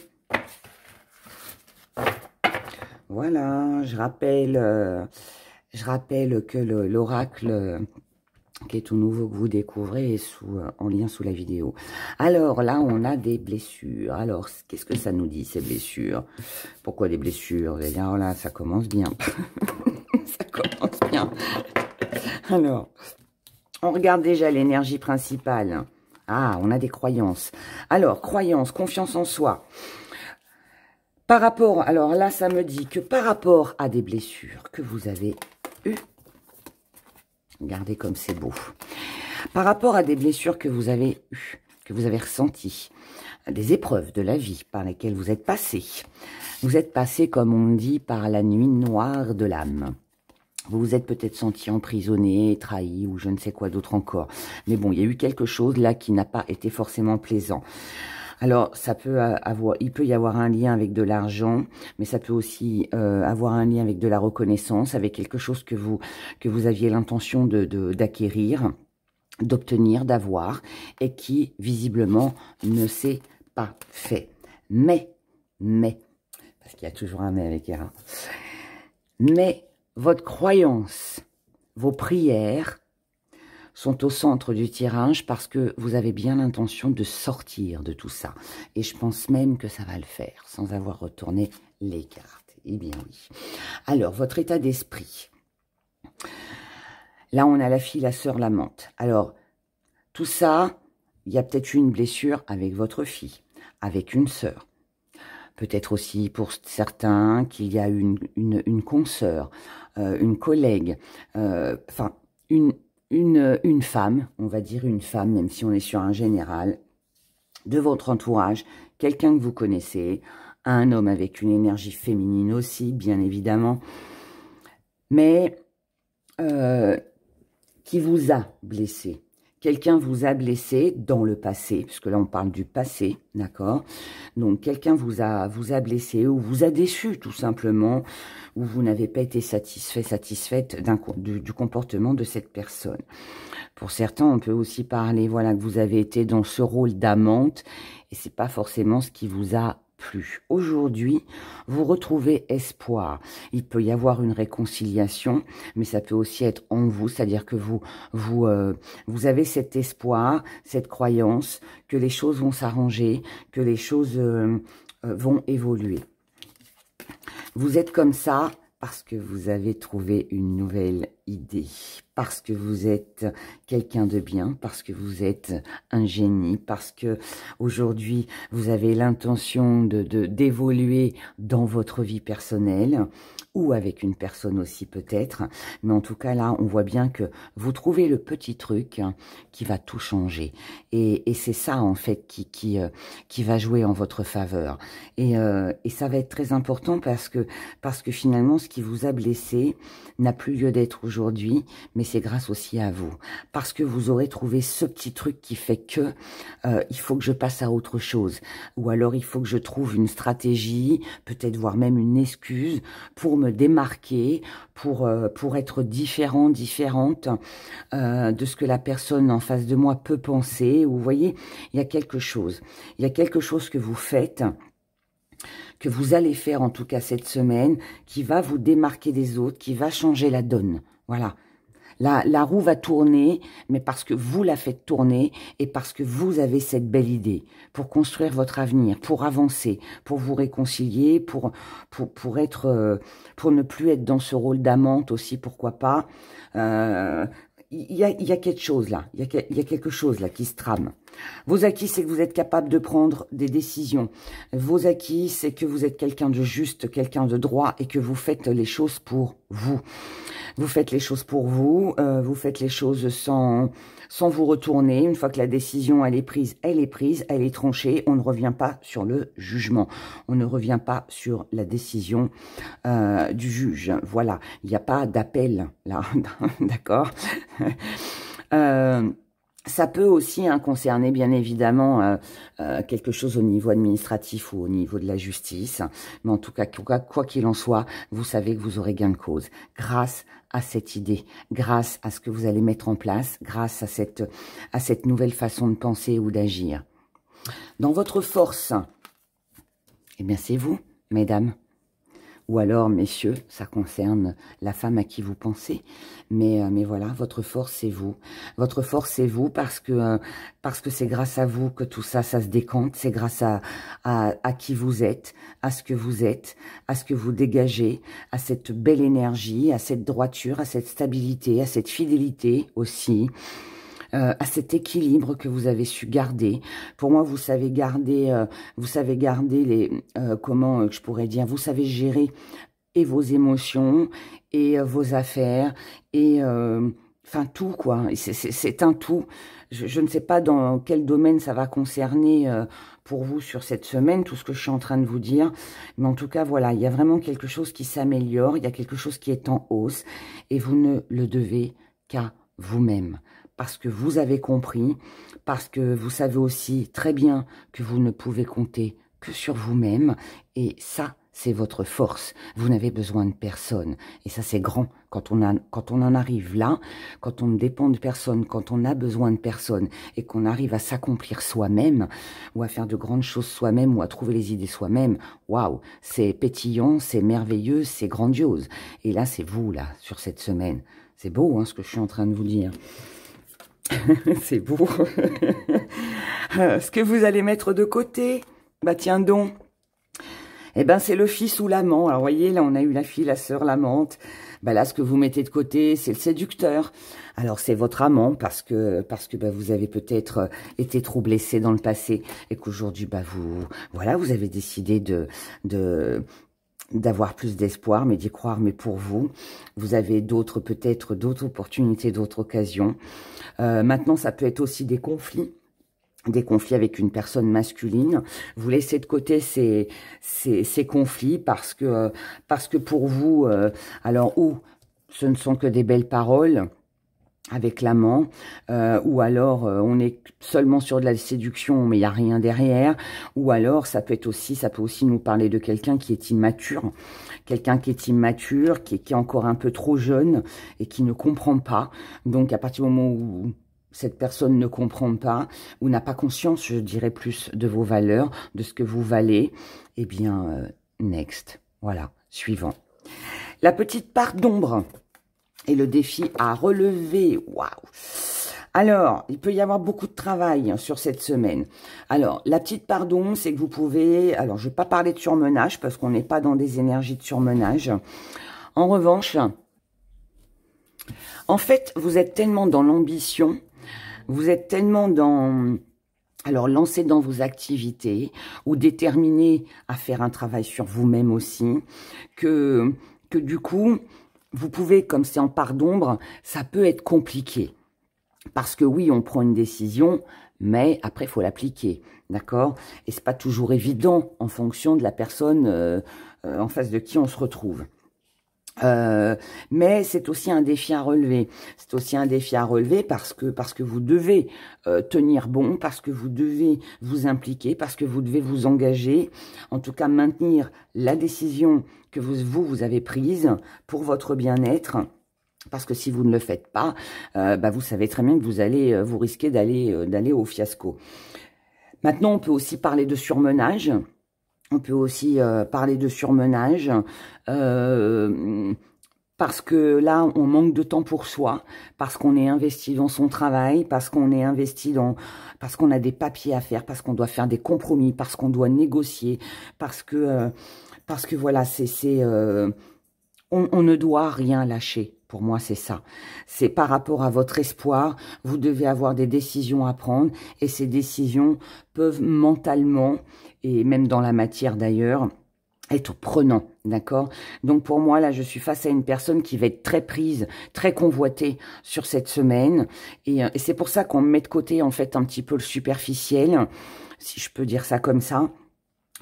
Voilà, je rappelle que l'oracle qui est tout nouveau, que vous découvrez, est en lien sous la vidéo. Alors là, on a des blessures. Alors, qu'est-ce que ça nous dit, ces blessures? Pourquoi des blessures? Vous allez dire, oh là, ça commence bien. Ça commence bien. Alors, on regarde déjà l'énergie principale. Ah, on a des croyances. Alors, croyances, confiance en soi. Par rapport, alors là, ça me dit que par rapport à des blessures que vous avez eues, regardez comme c'est beau. Par rapport à des blessures que vous avez eues, que vous avez ressenties, des épreuves de la vie par lesquelles vous êtes passé. Vous êtes passé, comme on dit, par la nuit noire de l'âme. Vous vous êtes peut-être senti emprisonné, trahi ou je ne sais quoi d'autre encore. Mais bon, il y a eu quelque chose là qui n'a pas été forcément plaisant. Alors, ça peut il peut y avoir un lien avec de l'argent, mais ça peut aussi avoir un lien avec de la reconnaissance, avec quelque chose que vous aviez l'intention d'acquérir, d'obtenir, d'avoir, et qui, visiblement, ne s'est pas fait. Mais, parce qu'il y a toujours un mais avec Hera, mais votre croyance, vos prières sont au centre du tirage parce que vous avez bien l'intention de sortir de tout ça. Et je pense même que ça va le faire sans avoir retourné les cartes. Eh bien oui. Alors, votre état d'esprit. Là, on a la fille, la sœur, l'amante. Alors, tout ça, il y a peut-être eu une blessure avec votre fille, avec une sœur. Peut-être aussi pour certains qu'il y a eu une consoeur, une collègue, enfin, une femme, on va dire une femme, même si on est sur un général, de votre entourage, quelqu'un que vous connaissez, un homme avec une énergie féminine aussi, bien évidemment. Mais qui vous a blessé. Quelqu'un vous a blessé dans le passé, puisque là on parle du passé, d'accord? Donc quelqu'un vous a blessé ou vous a déçu tout simplement, ou vous n'avez pas été satisfaite du comportement de cette personne. Pour certains, on peut aussi parler, voilà, que vous avez été dans ce rôle d'amante et c'est pas forcément ce qui vous a plu. Aujourd'hui, vous retrouvez espoir. Il peut y avoir une réconciliation, mais ça peut aussi être en vous, c'est-à-dire que vous avez cet espoir, cette croyance que les choses vont s'arranger, que les choses vont évoluer. Vous êtes comme ça parce que vous avez trouvé une nouvelle idée, parce que vous êtes quelqu'un de bien, parce que vous êtes un génie, parce que aujourd'hui vous avez l'intention d'évoluer dans votre vie personnelle ou avec une personne aussi peut-être, mais en tout cas là on voit bien que vous trouvez le petit truc qui va tout changer et c'est ça en fait qui va jouer en votre faveur et ça va être très important parce que finalement ce qui vous a blessé n'a plus lieu d'être aujourd'hui, mais c'est grâce aussi à vous. Parce que vous aurez trouvé ce petit truc qui fait que il faut que je passe à autre chose. Ou alors il faut que je trouve une stratégie, peut-être voire même une excuse pour me démarquer, pour être différente de ce que la personne en face de moi peut penser. Vous voyez, il y a quelque chose. Il y a quelque chose que vous faites, que vous allez faire en tout cas cette semaine, qui va vous démarquer des autres, qui va changer la donne. Voilà. La roue va tourner, mais parce que vous la faites tourner et parce que vous avez cette belle idée pour construire votre avenir, pour avancer, pour vous réconcilier, pour ne plus être dans ce rôle d'amante aussi, pourquoi pas. Il y a quelque chose là, il y a quelque chose là qui se trame. Vos acquis, c'est que vous êtes capable de prendre des décisions. Vos acquis, c'est que vous êtes quelqu'un de juste, quelqu'un de droit et que vous faites les choses pour vous. Vous faites les choses pour vous, vous faites les choses sans vous retourner. Une fois que la décision, elle est prise, elle est tranchée. On ne revient pas sur le jugement. On ne revient pas sur la décision du juge. Voilà, il n'y a pas d'appel là, d'accord. Ça peut aussi concerner bien évidemment quelque chose au niveau administratif ou au niveau de la justice. Mais en tout cas, quoi qu'il en soit, vous savez que vous aurez gain de cause grâce à cette idée, grâce à ce que vous allez mettre en place, grâce à cette nouvelle façon de penser ou d'agir. Dans votre force, eh bien c'est vous, mesdames. Ou alors, messieurs, ça concerne la femme à qui vous pensez. Mais voilà, votre force, c'est vous. Votre force, c'est vous parce que c'est grâce à vous que tout ça, ça se décante. C'est grâce à qui vous êtes, à ce que vous êtes, à ce que vous dégagez, à cette belle énergie, à cette droiture, à cette stabilité, à cette fidélité aussi. À cet équilibre que vous avez su garder. Pour moi, vous savez garder les comment je pourrais dire, vous savez gérer et vos émotions et vos affaires et enfin tout quoi. C'est un tout. Je ne sais pas dans quel domaine ça va concerner pour vous sur cette semaine, tout ce que je suis en train de vous dire. Mais en tout cas, voilà, il y a vraiment quelque chose qui s'améliore, il y a quelque chose qui est en hausse et vous ne le devez qu'à vous-même. Parce que vous avez compris, parce que vous savez aussi très bien que vous ne pouvez compter que sur vous-même. Et ça, c'est votre force. Vous n'avez besoin de personne. Et ça, c'est grand. Quand on en arrive là, quand on ne dépend de personne, quand on a besoin de personne et qu'on arrive à s'accomplir soi-même ou à faire de grandes choses soi-même ou à trouver les idées soi-même, waouh, c'est pétillant, c'est merveilleux, c'est grandiose. Et là, c'est vous, là, sur cette semaine. C'est beau, hein, ce que je suis en train de vous dire. C'est beau. Ce que vous allez mettre de côté, bah tiens donc. Eh ben c'est le fils ou l'amant. Alors voyez, là on a eu la fille, la sœur, l'amante. Bah là ce que vous mettez de côté, c'est le séducteur. Alors c'est votre amant parce que bah, vous avez peut-être été trop blessé dans le passé et qu'aujourd'hui bah vous avez décidé d'avoir plus d'espoir, mais d'y croire, mais pour vous. Vous avez peut-être d'autres opportunités, d'autres occasions. Maintenant, ça peut être aussi des conflits avec une personne masculine. Vous laissez de côté ces conflits parce que pour vous, alors ce ne sont que des belles paroles, avec l'amant, ou alors on est seulement sur de la séduction mais il n'y a rien derrière, ou alors ça peut aussi nous parler de quelqu'un qui est immature, qui est encore un peu trop jeune et qui ne comprend pas. Donc à partir du moment où cette personne ne comprend pas ou n'a pas conscience, je dirais plus, de vos valeurs, de ce que vous valez, eh bien, next. Voilà, suivant. La petite part d'ombre et le défi à relever. Waouh! Alors, il peut y avoir beaucoup de travail sur cette semaine. Alors, la petite part d'ombre, c'est que vous pouvez... Alors, je ne vais pas parler de surmenage parce qu'on n'est pas dans des énergies de surmenage. En revanche, en fait, vous êtes tellement dans l'ambition, vous êtes tellement dans... Alors, lancé dans vos activités ou déterminé à faire un travail sur vous-même aussi, que du coup, vous pouvez, comme c'est en part d'ombre, ça peut être compliqué. Parce que oui, on prend une décision, mais après, il faut l'appliquer, d'accord? Et c'est pas toujours évident en fonction de la personne en face de qui on se retrouve. Mais c'est aussi un défi à relever. C'est aussi un défi à relever parce que vous devez tenir bon, parce que vous devez vous impliquer, parce que vous devez vous engager, en tout cas maintenir la décision que vous avez prise pour votre bien-être. Parce que si vous ne le faites pas, vous savez très bien que vous risquez d'aller au fiasco. Maintenant, on peut aussi parler de surmenage. On peut aussi parler de surmenage parce que là, on manque de temps pour soi, parce qu'on est investi dans son travail, parce qu'on est investi parce qu'on a des papiers à faire, parce qu'on doit faire des compromis, parce qu'on doit négocier, parce que voilà, on ne doit rien lâcher. Pour moi, c'est ça. C'est par rapport à votre espoir, vous devez avoir des décisions à prendre et ces décisions peuvent mentalement, et même dans la matière d'ailleurs, être prenant, d'accord? Donc pour moi, là, je suis face à une personne qui va être très prise, très convoitée sur cette semaine. Et c'est pour ça qu'on met de côté, en fait, un petit peu le superficiel, si je peux dire ça comme ça.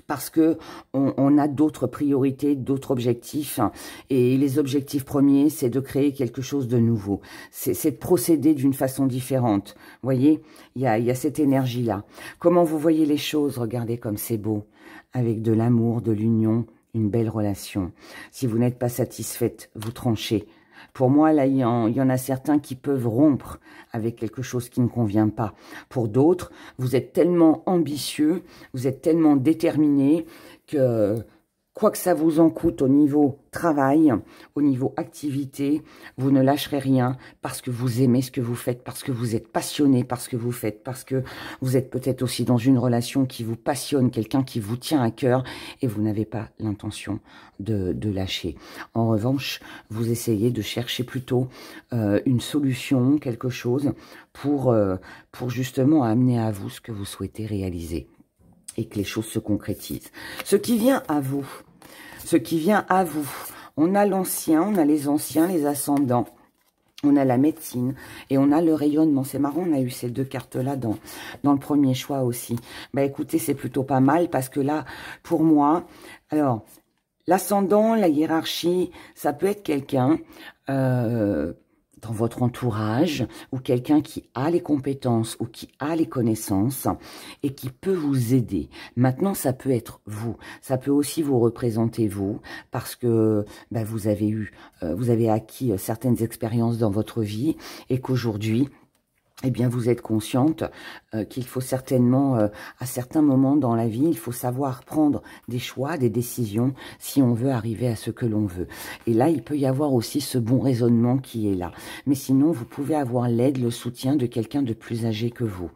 Parce que on a d'autres priorités, d'autres objectifs. Et les objectifs premiers, c'est de créer quelque chose de nouveau. C'est de procéder d'une façon différente. Vous voyez, il y a cette énergie-là. Comment vous voyez les choses? Regardez comme c'est beau. Avec de l'amour, de l'union, une belle relation. Si vous n'êtes pas satisfaite, vous tranchez. Pour moi, là, il y en a certains qui peuvent rompre avec quelque chose qui ne convient pas. Pour d'autres, vous êtes tellement ambitieux, vous êtes tellement déterminé que quoi que ça vous en coûte au niveau travail, au niveau activité, vous ne lâcherez rien parce que vous aimez ce que vous faites, parce que vous êtes passionné par ce que vous faites, parce que vous êtes peut-être aussi dans une relation qui vous passionne, quelqu'un qui vous tient à cœur et vous n'avez pas l'intention de lâcher. En revanche, vous essayez de chercher plutôt une solution, quelque chose pour justement amener à vous ce que vous souhaitez réaliser et que les choses se concrétisent. Ce qui vient à vous, on a l'ancien, on a les anciens, les ascendants, on a la médecine et on a le rayonnement. C'est marrant, on a eu ces deux cartes-là dans le premier choix aussi. Bah écoutez, c'est plutôt pas mal parce que là, pour moi, alors, l'ascendant, la hiérarchie, ça peut être quelqu'un dans votre entourage ou quelqu'un qui a les compétences ou qui a les connaissances et qui peut vous aider. Maintenant, ça peut être vous. Ça peut aussi vous représenter vous parce que vous avez acquis certaines expériences dans votre vie et qu'aujourd'hui, eh bien, vous êtes consciente qu'il faut certainement, à certains moments dans la vie, il faut savoir prendre des choix, des décisions, si on veut arriver à ce que l'on veut. Et là, il peut y avoir aussi ce bon raisonnement qui est là. Mais sinon, vous pouvez avoir l'aide, le soutien de quelqu'un de plus âgé que vous.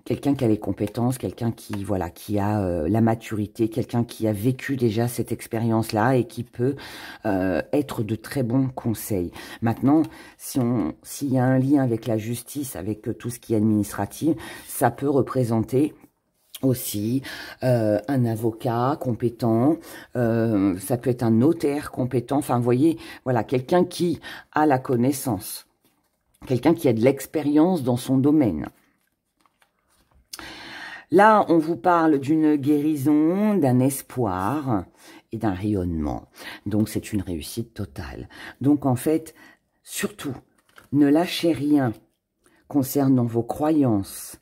Quelqu'un qui a les compétences, quelqu'un qui a la maturité, quelqu'un qui a vécu déjà cette expérience-là et qui peut être de très bons conseils. Maintenant, s'il y a un lien avec la justice, avec tout ce qui est administratif, ça peut représenter aussi un avocat compétent, ça peut être un notaire compétent, enfin vous voyez, voilà, quelqu'un qui a la connaissance, quelqu'un qui a de l'expérience dans son domaine. Là, on vous parle d'une guérison, d'un espoir et d'un rayonnement. Donc, c'est une réussite totale. Donc, en fait, surtout, Ne lâchez rien concernant vos croyances,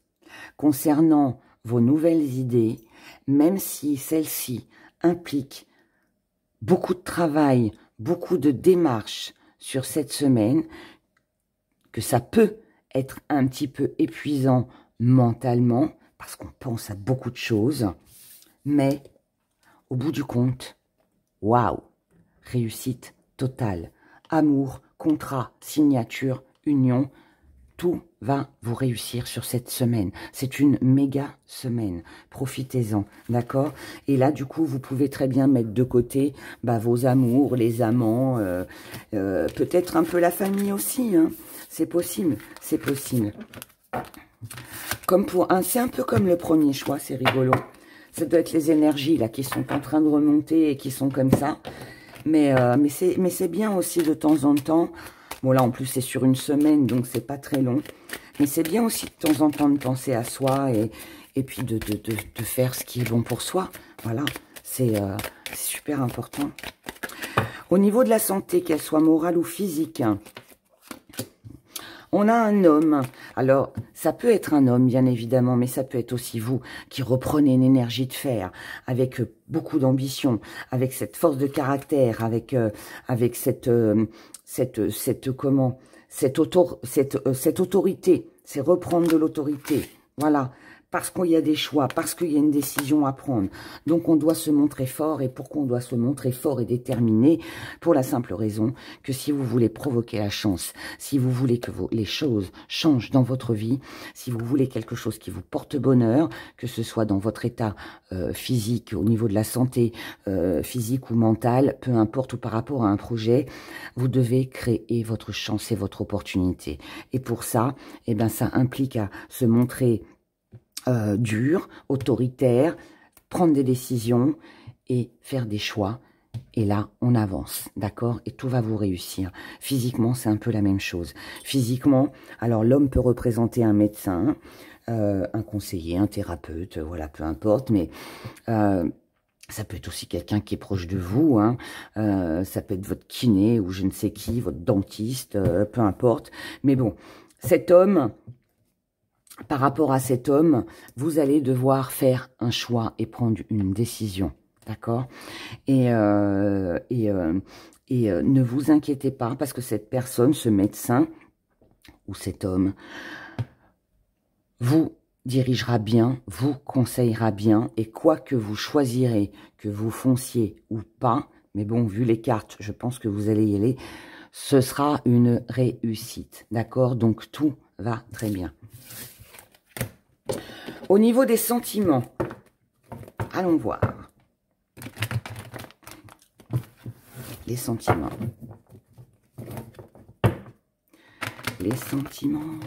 concernant vos nouvelles idées, même si celles-ci impliquent beaucoup de travail, beaucoup de démarches sur cette semaine, que ça peut être un petit peu épuisant mentalement, parce qu'on pense à beaucoup de choses, mais au bout du compte, waouh, réussite totale, amour, contrat, signature, union, tout va vous réussir sur cette semaine. C'est une méga semaine. Profitez-en, d'accord? Et là, du coup, vous pouvez très bien mettre de côté vos amours, les amants, peut-être un peu la famille aussi. Hein. C'est possible, c'est possible. C'est un peu comme le premier choix, c'est rigolo. Ça doit être les énergies là qui sont en train de remonter et qui sont comme ça. Mais c'est bien aussi de temps en temps. Bon, là, en plus, c'est sur une semaine, donc c'est pas très long. Mais c'est bien aussi de temps en temps de penser à soi et puis de faire ce qui est bon pour soi. Voilà, c'est super important. Au niveau de la santé, qu'elle soit morale ou physique, on a un homme. Alors, ça peut être un homme, bien évidemment, mais ça peut être aussi vous qui reprenez une énergie de fer, avec beaucoup d'ambition, avec cette force de caractère, avec cette autorité. C'est reprendre de l'autorité. Voilà. Parce qu'il y a des choix, parce qu'il y a une décision à prendre. Donc, on doit se montrer fort. Et pourquoi on doit se montrer fort et déterminé? Pour la simple raison que si vous voulez provoquer la chance, si vous voulez que les choses changent dans votre vie, si vous voulez quelque chose qui vous porte bonheur, que ce soit dans votre état physique, au niveau de la santé physique ou mentale, peu importe, ou par rapport à un projet, vous devez créer votre chance et votre opportunité. Et pour ça, eh ben, ça implique à se montrer dur, autoritaire, prendre des décisions et faire des choix. Et là, on avance, d'accord? Et tout va vous réussir. Physiquement, c'est un peu la même chose. Physiquement, alors l'homme peut représenter un médecin, un conseiller, un thérapeute, voilà, peu importe, mais ça peut être aussi quelqu'un qui est proche de vous, hein. Ça peut être votre kiné ou je ne sais qui, votre dentiste, peu importe. Mais bon, cet homme... Par rapport à cet homme, vous allez devoir faire un choix et prendre une décision, d'accord? Et ne vous inquiétez pas parce que cette personne, ce médecin ou cet homme, vous dirigera bien, vous conseillera bien et quoi que vous choisirez, que vous fonciez ou pas, mais bon, vu les cartes, je pense que vous allez y aller, ce sera une réussite, d'accord? Donc tout va très bien. Au niveau des sentiments, allons voir. Les sentiments. Les sentiments.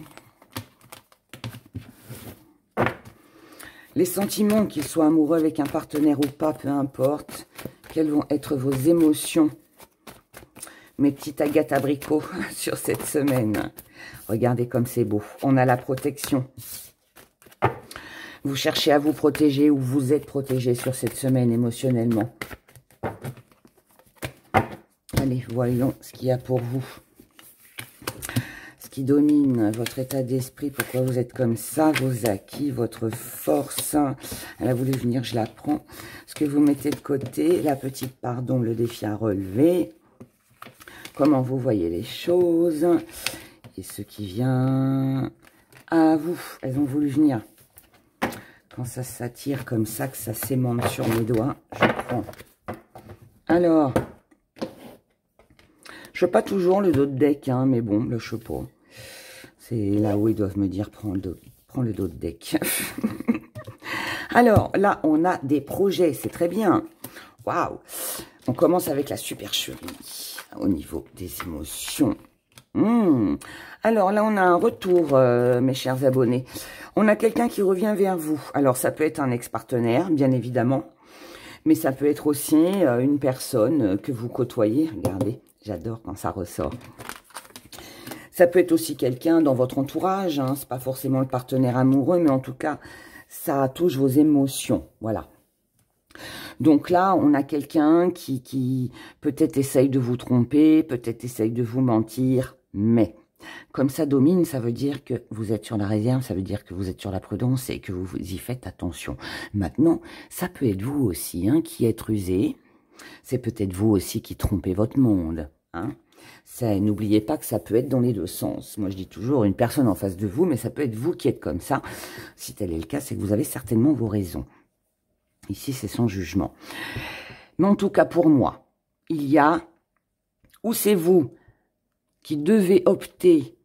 Les sentiments, qu'ils soient amoureux avec un partenaire ou pas, peu importe. Quelles vont être vos émotions, mes petites Agathe abricots, sur cette semaine. Regardez comme c'est beau. On a la protection. Vous cherchez à vous protéger ou vous êtes protégé sur cette semaine émotionnellement. Allez, voyons ce qu'il y a pour vous. Ce qui domine votre état d'esprit, pourquoi vous êtes comme ça, vos acquis, votre force. Elle a voulu venir, je la prends. Ce que vous mettez de côté, la petite pardon, le défi à relever. Comment vous voyez les choses. Et ce qui vient à vous. Elles ont voulu venir. Quand ça s'attire comme ça, que ça s'aimante sur mes doigts, je prends. Alors, je veux pas toujours le dos de deck, hein, mais bon, le chapeau. C'est là où ils doivent me dire, prends le dos de deck. Alors, là, on a des projets, c'est très bien. Waouh! On commence avec la supercherie au niveau des émotions. Alors là, on a un retour, mes chers abonnés. On a quelqu'un qui revient vers vous. Alors, ça peut être un ex-partenaire, bien évidemment. Mais ça peut être aussi une personne que vous côtoyez. Regardez, j'adore quand ça ressort. Ça peut être aussi quelqu'un dans votre entourage. Hein. Ce n'est pas forcément le partenaire amoureux, mais en tout cas, ça touche vos émotions. Voilà. Donc là, on a quelqu'un qui peut-être essaye de vous tromper, peut-être essaye de vous mentir, mais Comme ça domine, ça veut dire que vous êtes sur la réserve, ça veut dire que vous êtes sur la prudence et que vous y faites attention. Maintenant, ça peut être vous aussi hein, qui êtes rusé. C'est peut-être vous aussi qui trompez votre monde. Hein. N'oubliez pas que ça peut être dans les deux sens. Moi, je dis toujours une personne en face de vous, mais ça peut être vous qui êtes comme ça. Si tel est le cas, c'est que vous avez certainement vos raisons. Ici, c'est sans jugement. Mais en tout cas, pour moi, il y a, ou c'est vous qui devez opter,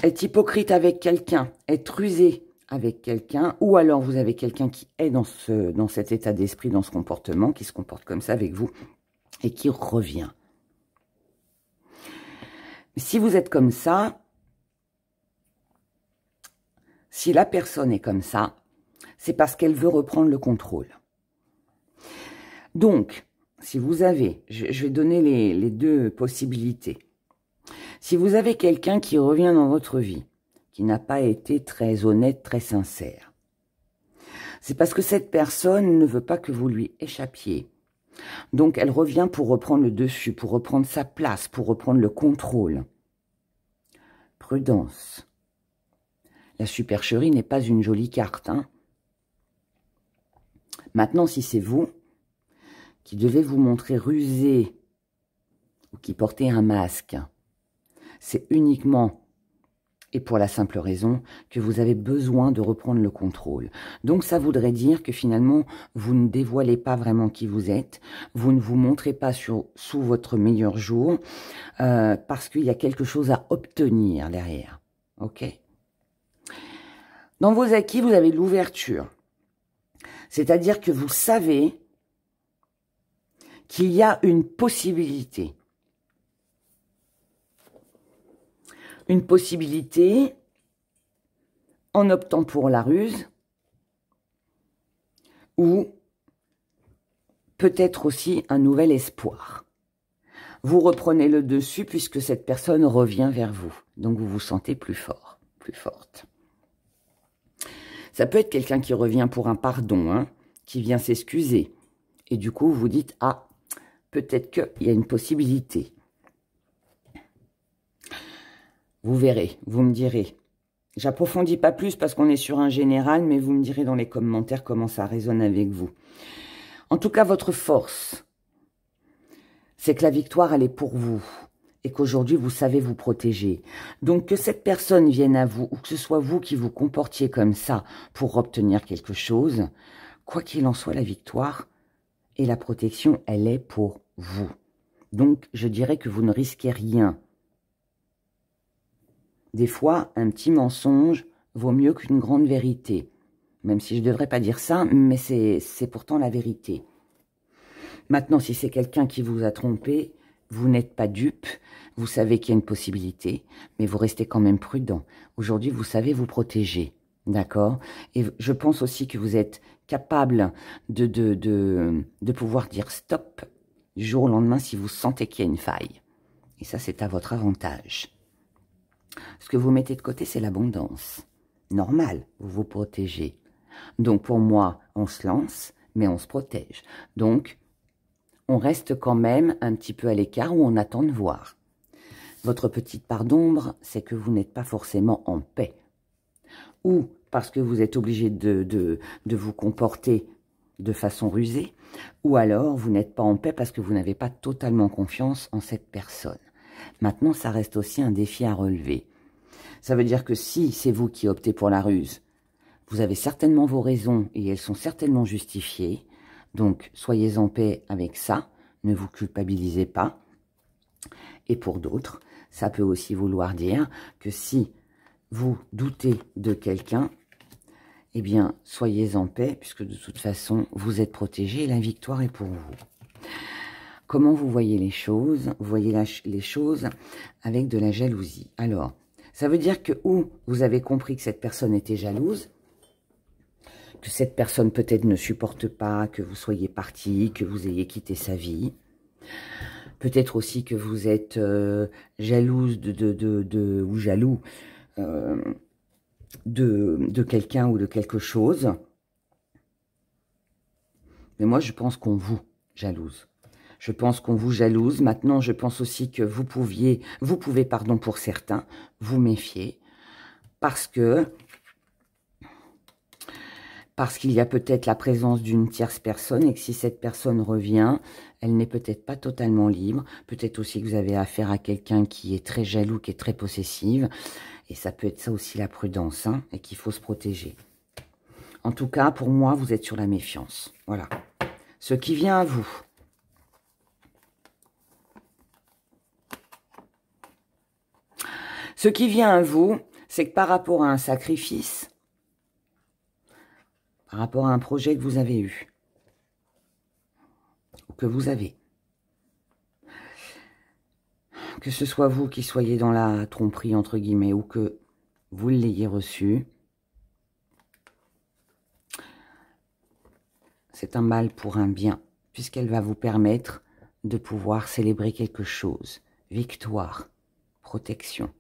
être hypocrite avec quelqu'un, être rusé avec quelqu'un, ou alors vous avez quelqu'un qui est dans cet état d'esprit, dans ce comportement, qui se comporte comme ça avec vous, et qui revient. Si vous êtes comme ça, si la personne est comme ça, c'est parce qu'elle veut reprendre le contrôle. Donc, si vous avez, je vais donner les deux possibilités. Si vous avez quelqu'un qui revient dans votre vie, qui n'a pas été très honnête, très sincère, c'est parce que cette personne ne veut pas que vous lui échappiez. Donc, elle revient pour reprendre le dessus, pour reprendre sa place, pour reprendre le contrôle. Prudence. La supercherie n'est pas une jolie carte. Hein. Maintenant, si c'est vous qui devez vous montrer rusé ou qui portez un masque, c'est uniquement et pour la simple raison que vous avez besoin de reprendre le contrôle. Donc ça voudrait dire que finalement, vous ne dévoilez pas vraiment qui vous êtes, vous ne vous montrez pas sous votre meilleur jour, parce qu'il y a quelque chose à obtenir derrière. Ok ? Dans vos acquis, vous avez l'ouverture. C'est-à-dire que vous savez qu'il y a une possibilité. Une possibilité en optant pour la ruse ou peut-être aussi un nouvel espoir. Vous reprenez le dessus puisque cette personne revient vers vous. Donc vous vous sentez plus fort, plus forte. Ça peut être quelqu'un qui revient pour un pardon, hein, qui vient s'excuser. Et du coup, vous dites, ah, peut-être qu'il y a une possibilité. Vous verrez, vous me direz. J'approfondis pas plus parce qu'on est sur un général, mais vous me direz dans les commentaires comment ça résonne avec vous. En tout cas, votre force, c'est que la victoire, elle est pour vous. Et qu'aujourd'hui, vous savez vous protéger. Donc, que cette personne vienne à vous, ou que ce soit vous qui vous comportiez comme ça pour obtenir quelque chose, quoi qu'il en soit, la victoire et la protection, elle est pour vous. Donc, je dirais que vous ne risquez rien. Des fois, un petit mensonge vaut mieux qu'une grande vérité. Même si je ne devrais pas dire ça, mais c'est pourtant la vérité. Maintenant, si c'est quelqu'un qui vous a trompé, vous n'êtes pas dupe, vous savez qu'il y a une possibilité, mais vous restez quand même prudent. Aujourd'hui, vous savez vous protéger, d'accord? Et je pense aussi que vous êtes capable de pouvoir dire stop du jour au lendemain si vous sentez qu'il y a une faille. Et ça, c'est à votre avantage. Ce que vous mettez de côté, c'est l'abondance. Normal, vous vous protégez. Donc, pour moi, on se lance, mais on se protège. Donc, on reste quand même un petit peu à l'écart où on attend de voir. Votre petite part d'ombre, c'est que vous n'êtes pas forcément en paix. Ou parce que vous êtes obligé de vous comporter de façon rusée, ou alors vous n'êtes pas en paix parce que vous n'avez pas totalement confiance en cette personne. Maintenant, ça reste aussi un défi à relever. Ça veut dire que si c'est vous qui optez pour la ruse, vous avez certainement vos raisons et elles sont certainement justifiées. Donc, soyez en paix avec ça. Ne vous culpabilisez pas. Et pour d'autres, ça peut aussi vouloir dire que si vous doutez de quelqu'un, eh bien, soyez en paix puisque de toute façon, vous êtes protégé et la victoire est pour vous. Comment vous voyez les choses? Vous voyez les choses avec de la jalousie. Alors, ça veut dire que ou vous avez compris que cette personne était jalouse, que cette personne peut-être ne supporte pas que vous soyez parti, que vous ayez quitté sa vie. Peut-être aussi que vous êtes jalouse ou jaloux de quelqu'un ou de quelque chose. Mais moi, je pense qu'on vous jalouse. Je pense qu'on vous jalouse. Maintenant, je pense aussi que vous pouvez, pardon, pour certains, vous méfier. Parce qu'il y a peut-être la présence d'une tierce personne et que si cette personne revient, elle n'est peut-être pas totalement libre. Peut-être aussi que vous avez affaire à quelqu'un qui est très jaloux, qui est très possessive. Et ça peut être ça aussi la prudence, hein, et qu'il faut se protéger. En tout cas, pour moi, vous êtes sur la méfiance. Voilà. Ce qui vient à vous. Ce qui vient à vous, c'est que par rapport à un sacrifice, par rapport à un projet que vous avez eu, ou que vous avez, que ce soit vous qui soyez dans la tromperie, entre guillemets, ou que vous l'ayez reçu, c'est un mal pour un bien, puisqu'elle va vous permettre de pouvoir célébrer quelque chose. Victoire, protection.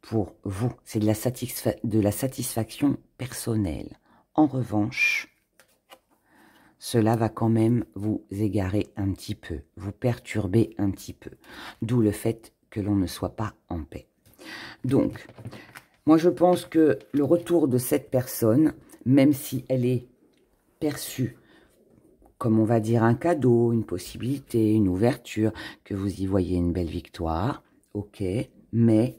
Pour vous, c'est de la satisfaction personnelle. En revanche, cela va quand même vous égarer un petit peu, vous perturber un petit peu. D'où le fait que l'on ne soit pas en paix. Donc, moi je pense que le retour de cette personne, même si elle est perçue comme on va dire un cadeau, une possibilité, une ouverture, que vous y voyez une belle victoire, ok, mais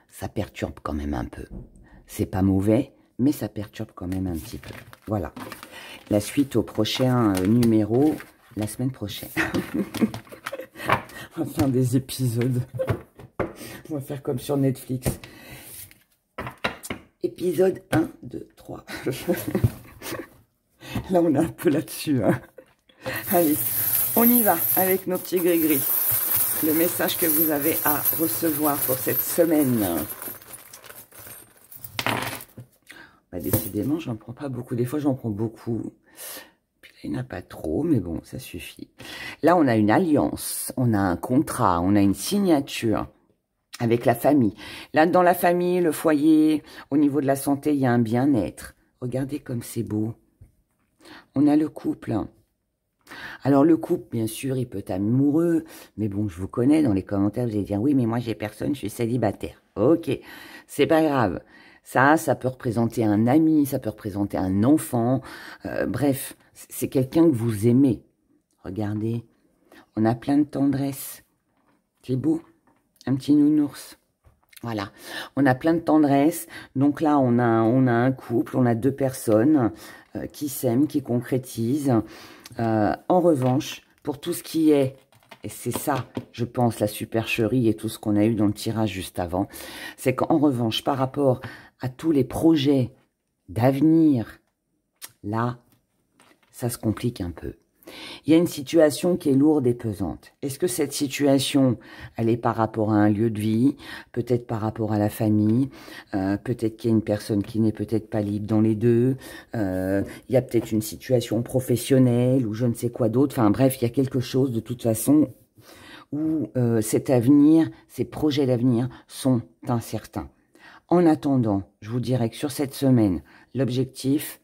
ça perturbe quand même un peu. C'est pas mauvais, mais ça perturbe quand même un petit peu. Voilà. La suite au prochain numéro, la semaine prochaine. On va faire des épisodes. On va faire comme sur Netflix. Épisode 1, 2, 3. Là, on est un peu là-dessus. Hein. Allez, on y va avec nos petits gris-gris. Le message que vous avez à recevoir pour cette semaine. Bah, décidément, j'en prends pas beaucoup. Des fois, j'en prends beaucoup. Puis là, il n'y en a pas trop, mais bon, ça suffit. Là, on a une alliance, on a un contrat, on a une signature avec la famille. Là, dans la famille, le foyer, au niveau de la santé, il y a un bien-être. Regardez comme c'est beau. On a le couple. Alors, le couple, bien sûr, il peut être amoureux. Mais bon, je vous connais, dans les commentaires, vous allez dire, oui, mais moi, j'ai personne, je suis célibataire. Ok, c'est pas grave. Ça peut représenter un ami, ça peut représenter un enfant. Bref, c'est quelqu'un que vous aimez. Regardez, on a plein de tendresse. C'est beau, un petit nounours. Voilà, on a plein de tendresse. Donc là, on a un couple, on a deux personnes qui s'aiment, qui concrétisent. En revanche, pour tout ce qui est, et c'est ça, je pense, la supercherie et tout ce qu'on a eu dans le tirage juste avant, c'est qu'en revanche, par rapport à tous les projets d'avenir, là, ça se complique un peu. Il y a une situation qui est lourde et pesante. Est-ce que cette situation, elle est par rapport à un lieu de vie, peut-être par rapport à la famille, peut-être qu'il y a une personne qui n'est peut-être pas libre dans les deux, il y a peut-être une situation professionnelle ou je ne sais quoi d'autre. Enfin bref, il y a quelque chose de toute façon où cet avenir, ces projets d'avenir sont incertains. En attendant, je vous dirais que sur cette semaine, l'objectif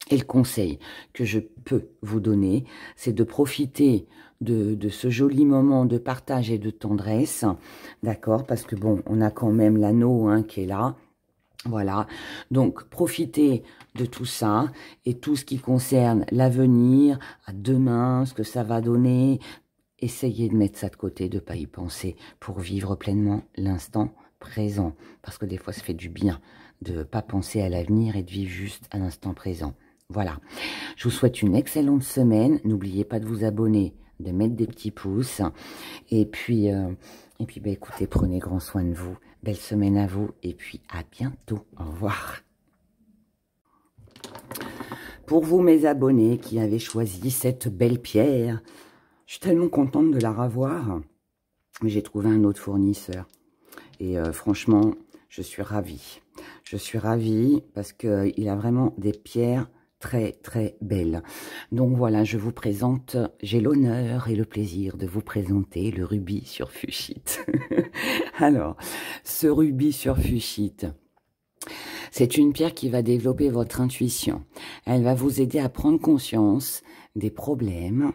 et le conseil que je peux vous donner, c'est de profiter de ce joli moment de partage et de tendresse, d'accord? Parce que bon, on a quand même l'anneau hein, qui est là, voilà. Donc, profitez de tout ça et tout ce qui concerne l'avenir, à demain, ce que ça va donner. Essayez de mettre ça de côté, de ne pas y penser pour vivre pleinement l'instant présent. Parce que des fois, ça fait du bien de ne pas penser à l'avenir et de vivre juste à l'instant présent. Voilà, je vous souhaite une excellente semaine. N'oubliez pas de vous abonner, de mettre des petits pouces. Et puis bah, écoutez, prenez grand soin de vous. Belle semaine à vous. Et puis, à bientôt. Au revoir. Pour vous, mes abonnés qui avez choisi cette belle pierre, je suis tellement contente de la revoir. J'ai trouvé un autre fournisseur. Et franchement, je suis ravie. Je suis ravie parce qu'il a vraiment des pierres très très belle. Donc voilà, je vous présente, j'ai l'honneur et le plaisir de vous présenter le rubis sur fuchsite. Alors, ce rubis sur fuchsite, C'est une pierre qui va développer votre intuition. Elle va vous aider à prendre conscience des problèmes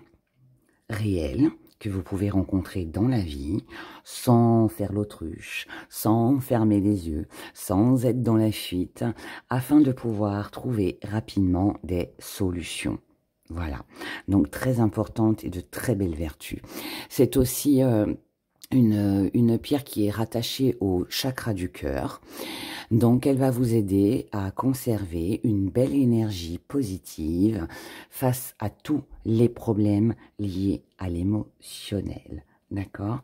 réels que vous pouvez rencontrer dans la vie, sans faire l'autruche, sans fermer les yeux, sans être dans la fuite, afin de pouvoir trouver rapidement des solutions. Voilà, donc très importante et de très belles vertus. C'est aussi une pierre qui est rattachée au chakra du cœur. Donc, elle va vous aider à conserver une belle énergie positive face à tous les problèmes liés à l'émotionnel. D'accord?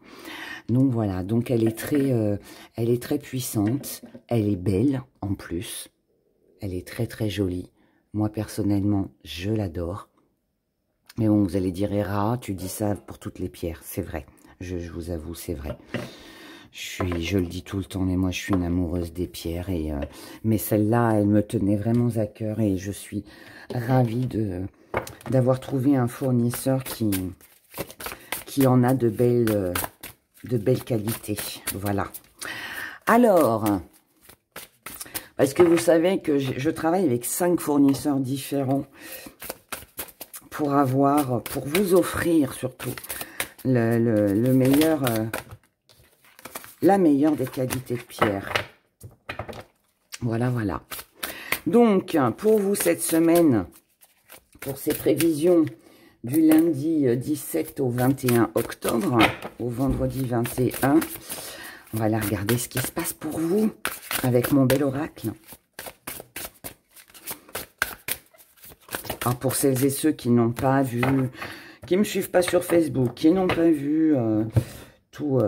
Donc, voilà. Donc, elle est très puissante. Elle est belle, en plus. Elle est très, très jolie. Moi, personnellement, je l'adore. Mais bon, vous allez dire, Héra, tu dis ça pour toutes les pierres. C'est vrai. Je vous avoue, c'est vrai. Je le dis tout le temps, mais moi, je suis une amoureuse des pierres. Mais celle-là, elle me tenait vraiment à cœur. Et je suis ravie d'avoir trouvé un fournisseur qui en a de belles qualités. Voilà. Alors, parce que vous savez que je travaille avec 5 fournisseurs différents pour vous offrir surtout le meilleur, la meilleure des qualités de pierre. Voilà, voilà. Donc, pour vous cette semaine, pour ces prévisions du lundi 17 au 21 octobre, au vendredi 21, on va aller regarder ce qui se passe pour vous avec mon bel oracle. Alors, pour celles et ceux qui n'ont pas vu, qui ne me suivent pas sur Facebook, qui n'ont pas vu tout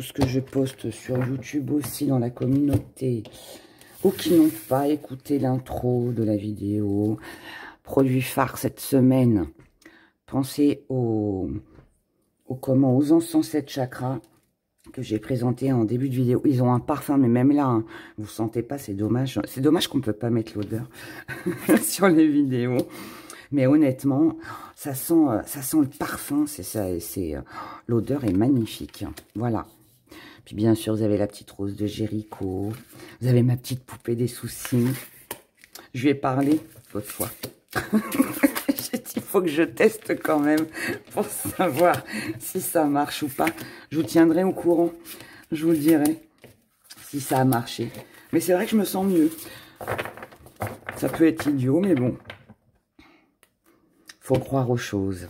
ce que je poste sur YouTube aussi dans la communauté, ou qui n'ont pas écouté l'intro de la vidéo, produit phare cette semaine, pensez aux encens 7 chakras que j'ai présenté en début de vidéo. Ils ont un parfum, mais même là, hein, vous sentez pas, c'est dommage. C'est dommage qu'on ne peut pas mettre l'odeur sur les vidéos. Mais honnêtement, ça sent le parfum, c'est ça, l'odeur est magnifique. Voilà. Puis bien sûr, vous avez la petite rose de Jéricho. Vous avez ma petite poupée des soucis. Je lui ai parlé l'autre fois. J'ai dit, il faut que je teste quand même pour savoir si ça marche ou pas. Je vous tiendrai au courant. Je vous dirai si ça a marché. Mais c'est vrai que je me sens mieux. Ça peut être idiot, mais bon. Faut croire aux choses.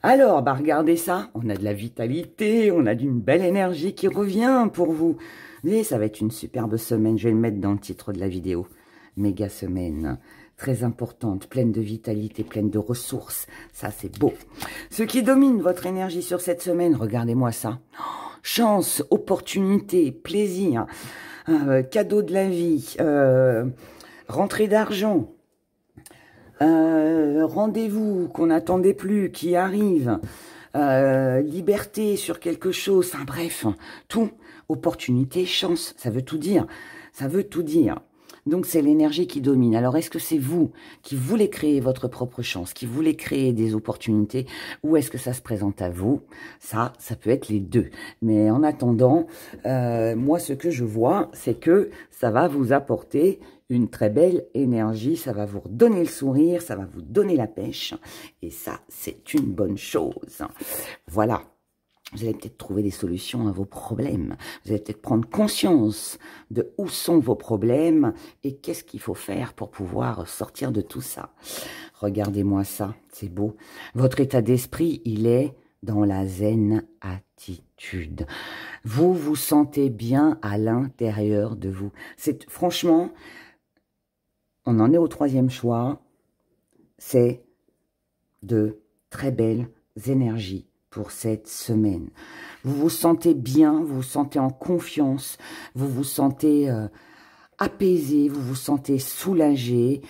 Alors, bah regardez ça. On a de la vitalité, on a d'une belle énergie qui revient pour vous. Vous voyez, ça va être une superbe semaine. Je vais le mettre dans le titre de la vidéo. Méga semaine. Très importante, pleine de vitalité, pleine de ressources. Ça, c'est beau. Ce qui domine votre énergie sur cette semaine, regardez-moi ça. Chance, opportunité, plaisir, cadeau de la vie, rentrée d'argent, rendez-vous qu'on n'attendait plus, qui arrive, liberté sur quelque chose, enfin bref, tout, opportunité, chance, ça veut tout dire. Ça veut tout dire. Donc, c'est l'énergie qui domine. Alors, est-ce que c'est vous qui voulez créer votre propre chance, qui voulez créer des opportunités, ou est-ce que ça se présente à vous? Ça peut être les deux. Mais en attendant, moi, ce que je vois, c'est que ça va vous apporter une très belle énergie. Ça va vous redonner le sourire, ça va vous donner la pêche. Et ça, c'est une bonne chose. Voilà. Vous allez peut-être trouver des solutions à vos problèmes. Vous allez peut-être prendre conscience de où sont vos problèmes et qu'est-ce qu'il faut faire pour pouvoir sortir de tout ça. Regardez-moi ça, c'est beau. Votre état d'esprit, il est dans la zen attitude. Vous vous sentez bien à l'intérieur de vous. Franchement, on en est au 3e choix. C'est de très belles énergies pour cette semaine. Vous vous sentez bien, vous vous sentez en confiance, vous vous sentez apaisé, vous vous sentez soulagé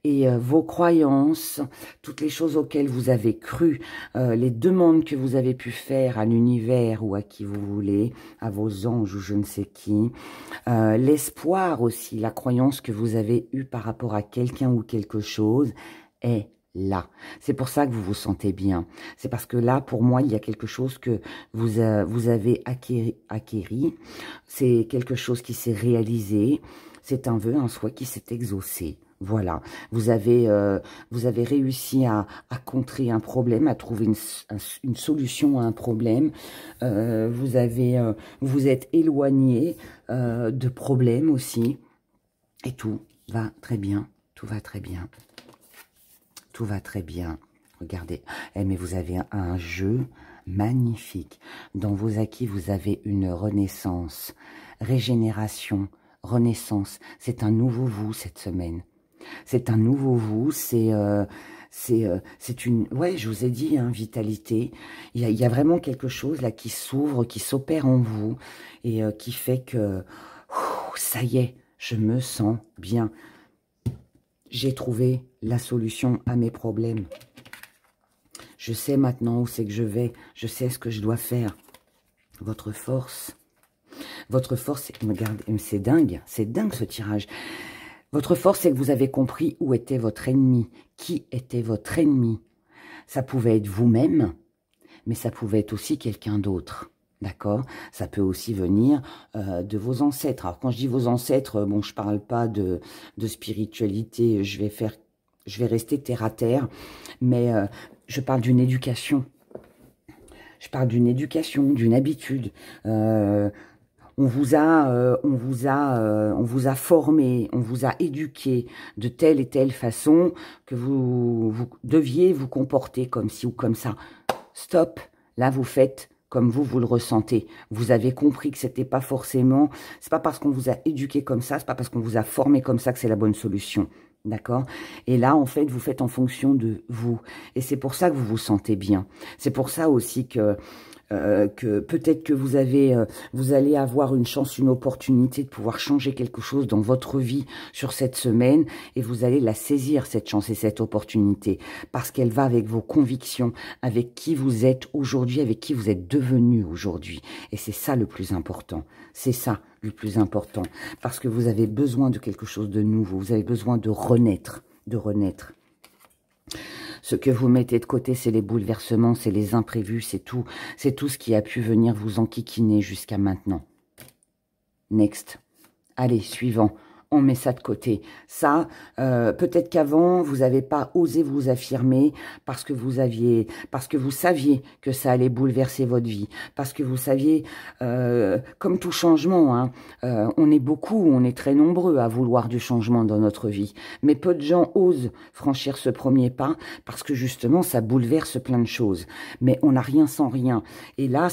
et vos croyances, toutes les choses auxquelles vous avez cru, les demandes que vous avez pu faire à l'univers ou à qui vous voulez, à vos anges ou je ne sais qui, l'espoir aussi, la croyance que vous avez eue par rapport à quelqu'un ou quelque chose est là. C'est pour ça que vous vous sentez bien. C'est parce que là, pour moi, il y a quelque chose que vous avez acquéri. C'est quelque chose qui s'est réalisé. C'est un vœu, un souhait qui s'est exaucé. Voilà, vous avez réussi à contrer un problème, à trouver une solution à un problème. Vous êtes éloigné de problèmes aussi. Et tout va très bien, tout va très bien. Tout va très bien. Regardez, mais vous avez un jeu magnifique. Dans vos acquis, vous avez une renaissance, régénération, renaissance. C'est un nouveau vous cette semaine. C'est un nouveau vous, c'est une... Ouais, je vous ai dit, hein, vitalité. Il y a vraiment quelque chose là qui s'ouvre, qui s'opère en vous et qui fait que... ça y est, je me sens bien. J'ai trouvé la solution à mes problèmes. Je sais maintenant où c'est que je vais. Je sais ce que je dois faire. Votre force, regarde, c'est dingue ce tirage. Votre force, c'est que vous avez compris où était votre ennemi. Qui était votre ennemi? Ça pouvait être vous-même, mais ça pouvait être aussi quelqu'un d'autre. D'accord? Ça peut aussi venir de vos ancêtres. Alors, quand je dis vos ancêtres, bon, je parle pas de spiritualité. Je vais rester terre à terre, mais je parle d'une éducation. Je parle d'une éducation, d'une habitude. On vous a formé, on vous a éduqué de telle et telle façon que vous deviez vous comporter comme ci ou comme ça. Stop, là vous faites comme vous le ressentez. Vous avez compris que c'était pas forcément, c'est pas parce qu'on vous a éduqué comme ça, c'est pas parce qu'on vous a formé comme ça que c'est la bonne solution. D'accord? Et là, en fait, vous faites en fonction de vous. Et c'est pour ça que vous vous sentez bien. C'est pour ça aussi que peut-être que vous allez avoir une chance, une opportunité de pouvoir changer quelque chose dans votre vie sur cette semaine et vous allez la saisir, cette chance et cette opportunité, parce qu'elle va avec vos convictions, avec qui vous êtes aujourd'hui, avec qui vous êtes devenu aujourd'hui. Et c'est ça le plus important. C'est ça le plus important, parce que vous avez besoin de quelque chose de nouveau, vous avez besoin de renaître, de renaître. Ce que vous mettez de côté, c'est les bouleversements, c'est les imprévus, c'est tout ce qui a pu venir vous enquiquiner jusqu'à maintenant. Next. Allez, suivant. On met ça de côté. Ça, peut-être qu'avant, vous n'avez pas osé vous affirmer parce que vous saviez que ça allait bouleverser votre vie. Parce que vous saviez, comme tout changement, hein, on est très nombreux à vouloir du changement dans notre vie. Mais peu de gens osent franchir ce premier pas parce que justement, ça bouleverse plein de choses. Mais on n'a rien sans rien. Et là,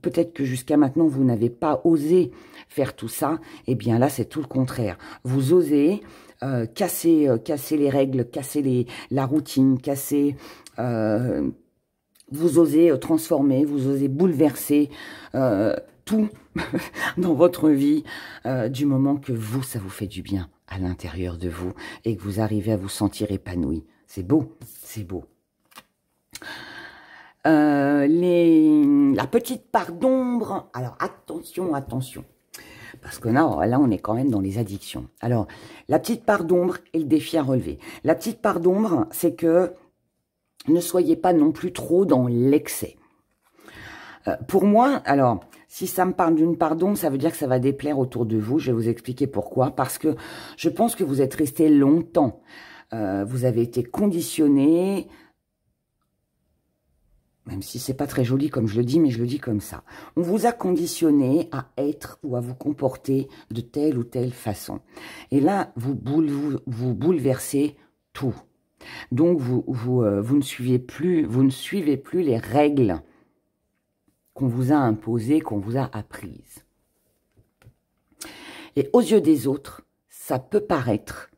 peut-être que jusqu'à maintenant, vous n'avez pas osé faire tout ça. Eh bien là, c'est tout le contraire. Vous osez casser les règles, casser la routine, vous osez transformer, vous osez bouleverser tout dans votre vie du moment que ça vous fait du bien à l'intérieur de vous et que vous arrivez à vous sentir épanoui. C'est beau, c'est beau. La petite part d'ombre, alors attention, attention. Parce que là, on est quand même dans les addictions. Alors, la petite part d'ombre et le défi à relever. La petite part d'ombre, c'est que ne soyez pas non plus trop dans l'excès. Pour moi, alors, si ça me parle d'une part d'ombre, ça veut dire que ça va déplaire autour de vous. Je vais vous expliquer pourquoi. Parce que je pense que vous êtes resté longtemps. Vous avez été conditionné. Même si c'est pas très joli comme je le dis, mais je le dis comme ça. On vous a conditionné à être ou à vous comporter de telle ou telle façon. Et là, vous bouleversez tout. Donc, vous ne suivez plus les règles qu'on vous a imposées, qu'on vous a apprises. Et aux yeux des autres, ça peut paraître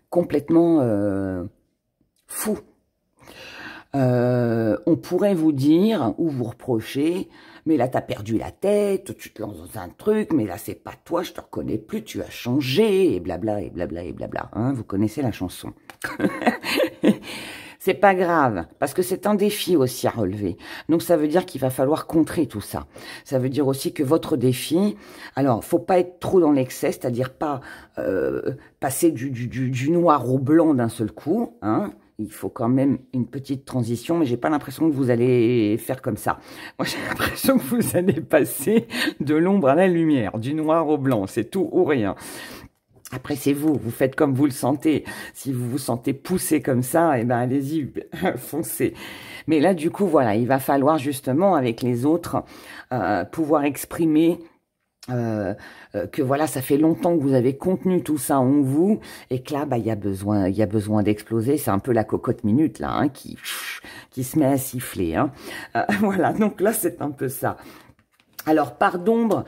complètement fou. On pourrait vous dire ou vous reprocher, mais là t'as perdu la tête, tu te lances dans un truc, mais là c'est pas toi, je te reconnais plus, tu as changé, et blabla, et blabla, et blabla. Hein, vous connaissez la chanson. C'est pas grave, parce que c'est un défi aussi à relever. Donc ça veut dire qu'il va falloir contrer tout ça. Ça veut dire aussi que votre défi, alors faut pas être trop dans l'excès, c'est-à-dire pas passer du noir au blanc d'un seul coup, hein. il faut quand même une petite transition, mais j'ai pas l'impression que vous allez faire comme ça. Moi, j'ai l'impression que vous allez passer de l'ombre à la lumière, du noir au blanc, c'est tout ou rien. Après, c'est vous, vous faites comme vous le sentez. Si vous vous sentez poussé comme ça, eh ben allez-y, foncez. Mais là, du coup, voilà, il va falloir justement, avec les autres, pouvoir exprimer que voilà, ça fait longtemps que vous avez contenu tout ça en vous, et que là, bah, il y a besoin d'exploser. C'est un peu la cocotte minute, là, hein, qui se met à siffler. Hein. Voilà, donc là, c'est un peu ça. Alors, part d'ombre,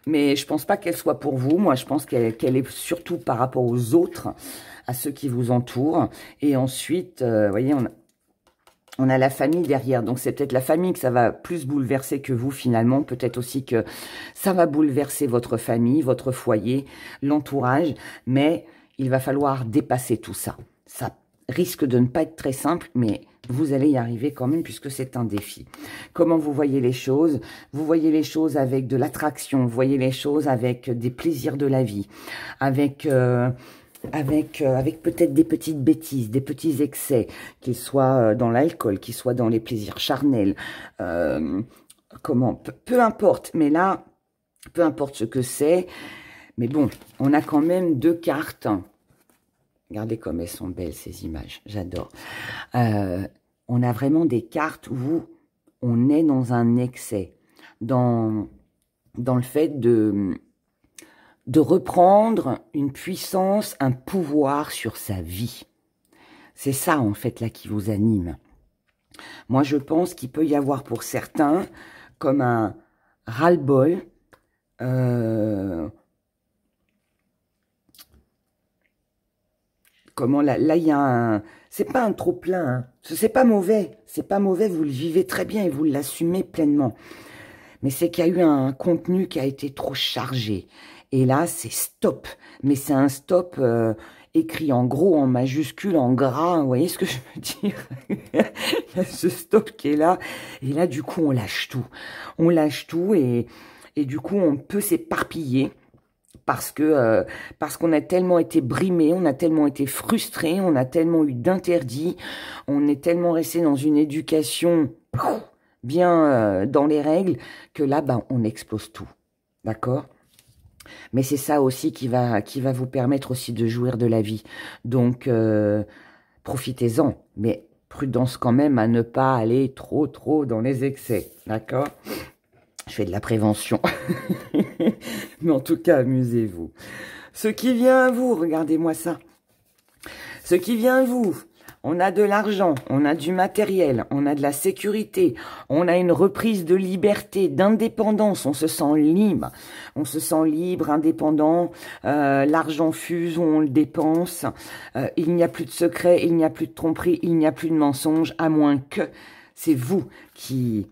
mais je pense pas qu'elle soit pour vous. Moi, je pense qu'elle est surtout par rapport aux autres, à ceux qui vous entourent. Et ensuite, vous voyez, on a la famille derrière. Donc, c'est peut-être la famille que ça va plus bouleverser que vous, finalement. Peut-être aussi que ça va bouleverser votre famille, votre foyer, l'entourage. Mais il va falloir dépasser tout ça. Ça risque de ne pas être très simple, mais vous allez y arriver quand même puisque c'est un défi. Comment vous voyez les choses? Vous voyez les choses avec de l'attraction, vous voyez les choses avec des plaisirs de la vie, avec peut-être des petites bêtises, des petits excès, qu'ils soient dans l'alcool, qu'ils soient dans les plaisirs charnels, peu importe, mais là, peu importe ce que c'est, mais bon, on a quand même deux cartes. Regardez comme elles sont belles, ces images. J'adore. On a vraiment des cartes où on est dans un excès. Dans le fait de reprendre une puissance, un pouvoir sur sa vie. C'est ça, en fait, là, qui vous anime. Moi, je pense qu'il peut y avoir pour certains comme un ras-le-bol, comment là il y a un, c'est pas un trop plein, hein. C'est pas mauvais, vous le vivez très bien et vous l'assumez pleinement. Mais c'est qu'il y a eu un contenu qui a été trop chargé. Et là, c'est stop. Mais c'est un stop écrit en gros, en majuscule, en gras. Vous voyez ce que je veux dire? Il y a ce stop qui est là. Et là, du coup, on lâche tout. On lâche tout et du coup, on peut s'éparpiller. Parce qu'on a tellement été brimé, on a tellement été frustré, on a tellement eu d'interdits, on est tellement resté dans une éducation bien dans les règles que là, ben, on explose tout, d'accord? Mais c'est ça aussi qui va vous permettre aussi de jouir de la vie. Donc, profitez-en, mais prudence quand même à ne pas aller trop dans les excès, d'accord? Je fais de la prévention. Mais en tout cas, amusez-vous. Ce qui vient à vous, regardez-moi ça. Ce qui vient à vous, on a de l'argent, on a du matériel, on a de la sécurité, on a une reprise de liberté, d'indépendance, on se sent libre. On se sent libre, indépendant, l'argent fuse, on le dépense. Il n'y a plus de secret, il n'y a plus de tromperie, il n'y a plus de mensonge, à moins que c'est vous qui,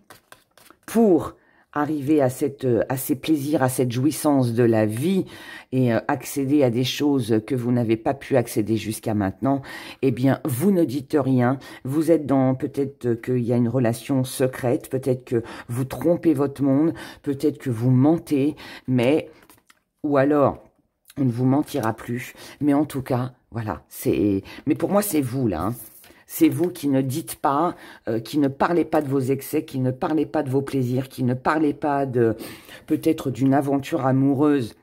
pour arriver à ces plaisirs, à cette jouissance de la vie et accéder à des choses que vous n'avez pas pu accéder jusqu'à maintenant, eh bien, vous ne dites rien. Vous êtes dans, peut-être qu'il y a une relation secrète, peut-être que vous trompez votre monde, peut-être que vous mentez, mais, ou alors, on ne vous mentira plus. Mais en tout cas, voilà, mais pour moi, c'est vous, là, hein. C'est vous qui ne dites pas, qui ne parlez pas de vos excès, qui ne parlez pas de vos plaisirs, qui ne parlez pas de peut-être d'une aventure amoureuse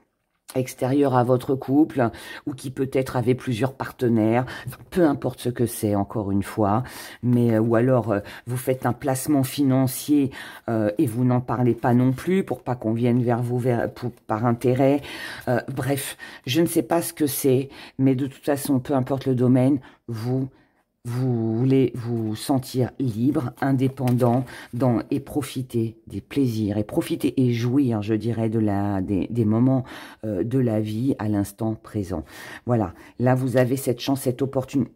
extérieure à votre couple, ou qui peut-être avait plusieurs partenaires, enfin, peu importe ce que c'est, encore une fois, mais ou alors vous faites un placement financier et vous n'en parlez pas non plus pour pas qu'on vienne vers vous par intérêt. Bref, je ne sais pas ce que c'est, mais de toute façon, peu importe le domaine, vous voulez vous sentir libre, indépendant, et profiter des plaisirs, et profiter et jouir, je dirais, des moments de la vie à l'instant présent. Voilà, là vous avez cette chance, cette opportunité,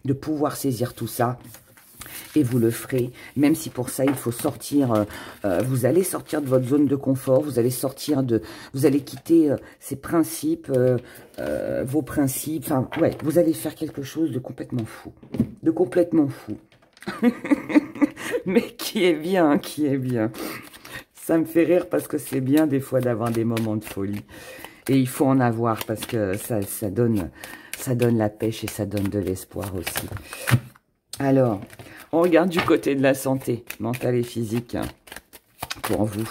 de pouvoir saisir tout ça. Et vous le ferez, même si pour ça, il faut sortir, vous allez sortir de votre zone de confort, vous allez quitter ces principes, vos principes, enfin, ouais, vous allez faire quelque chose de complètement fou, mais qui est bien, Ça me fait rire parce que c'est bien des fois d'avoir des moments de folie. Et il faut en avoir parce que ça donne la pêche et ça donne de l'espoir aussi. Alors, on regarde du côté de la santé mentale et physique pour vous.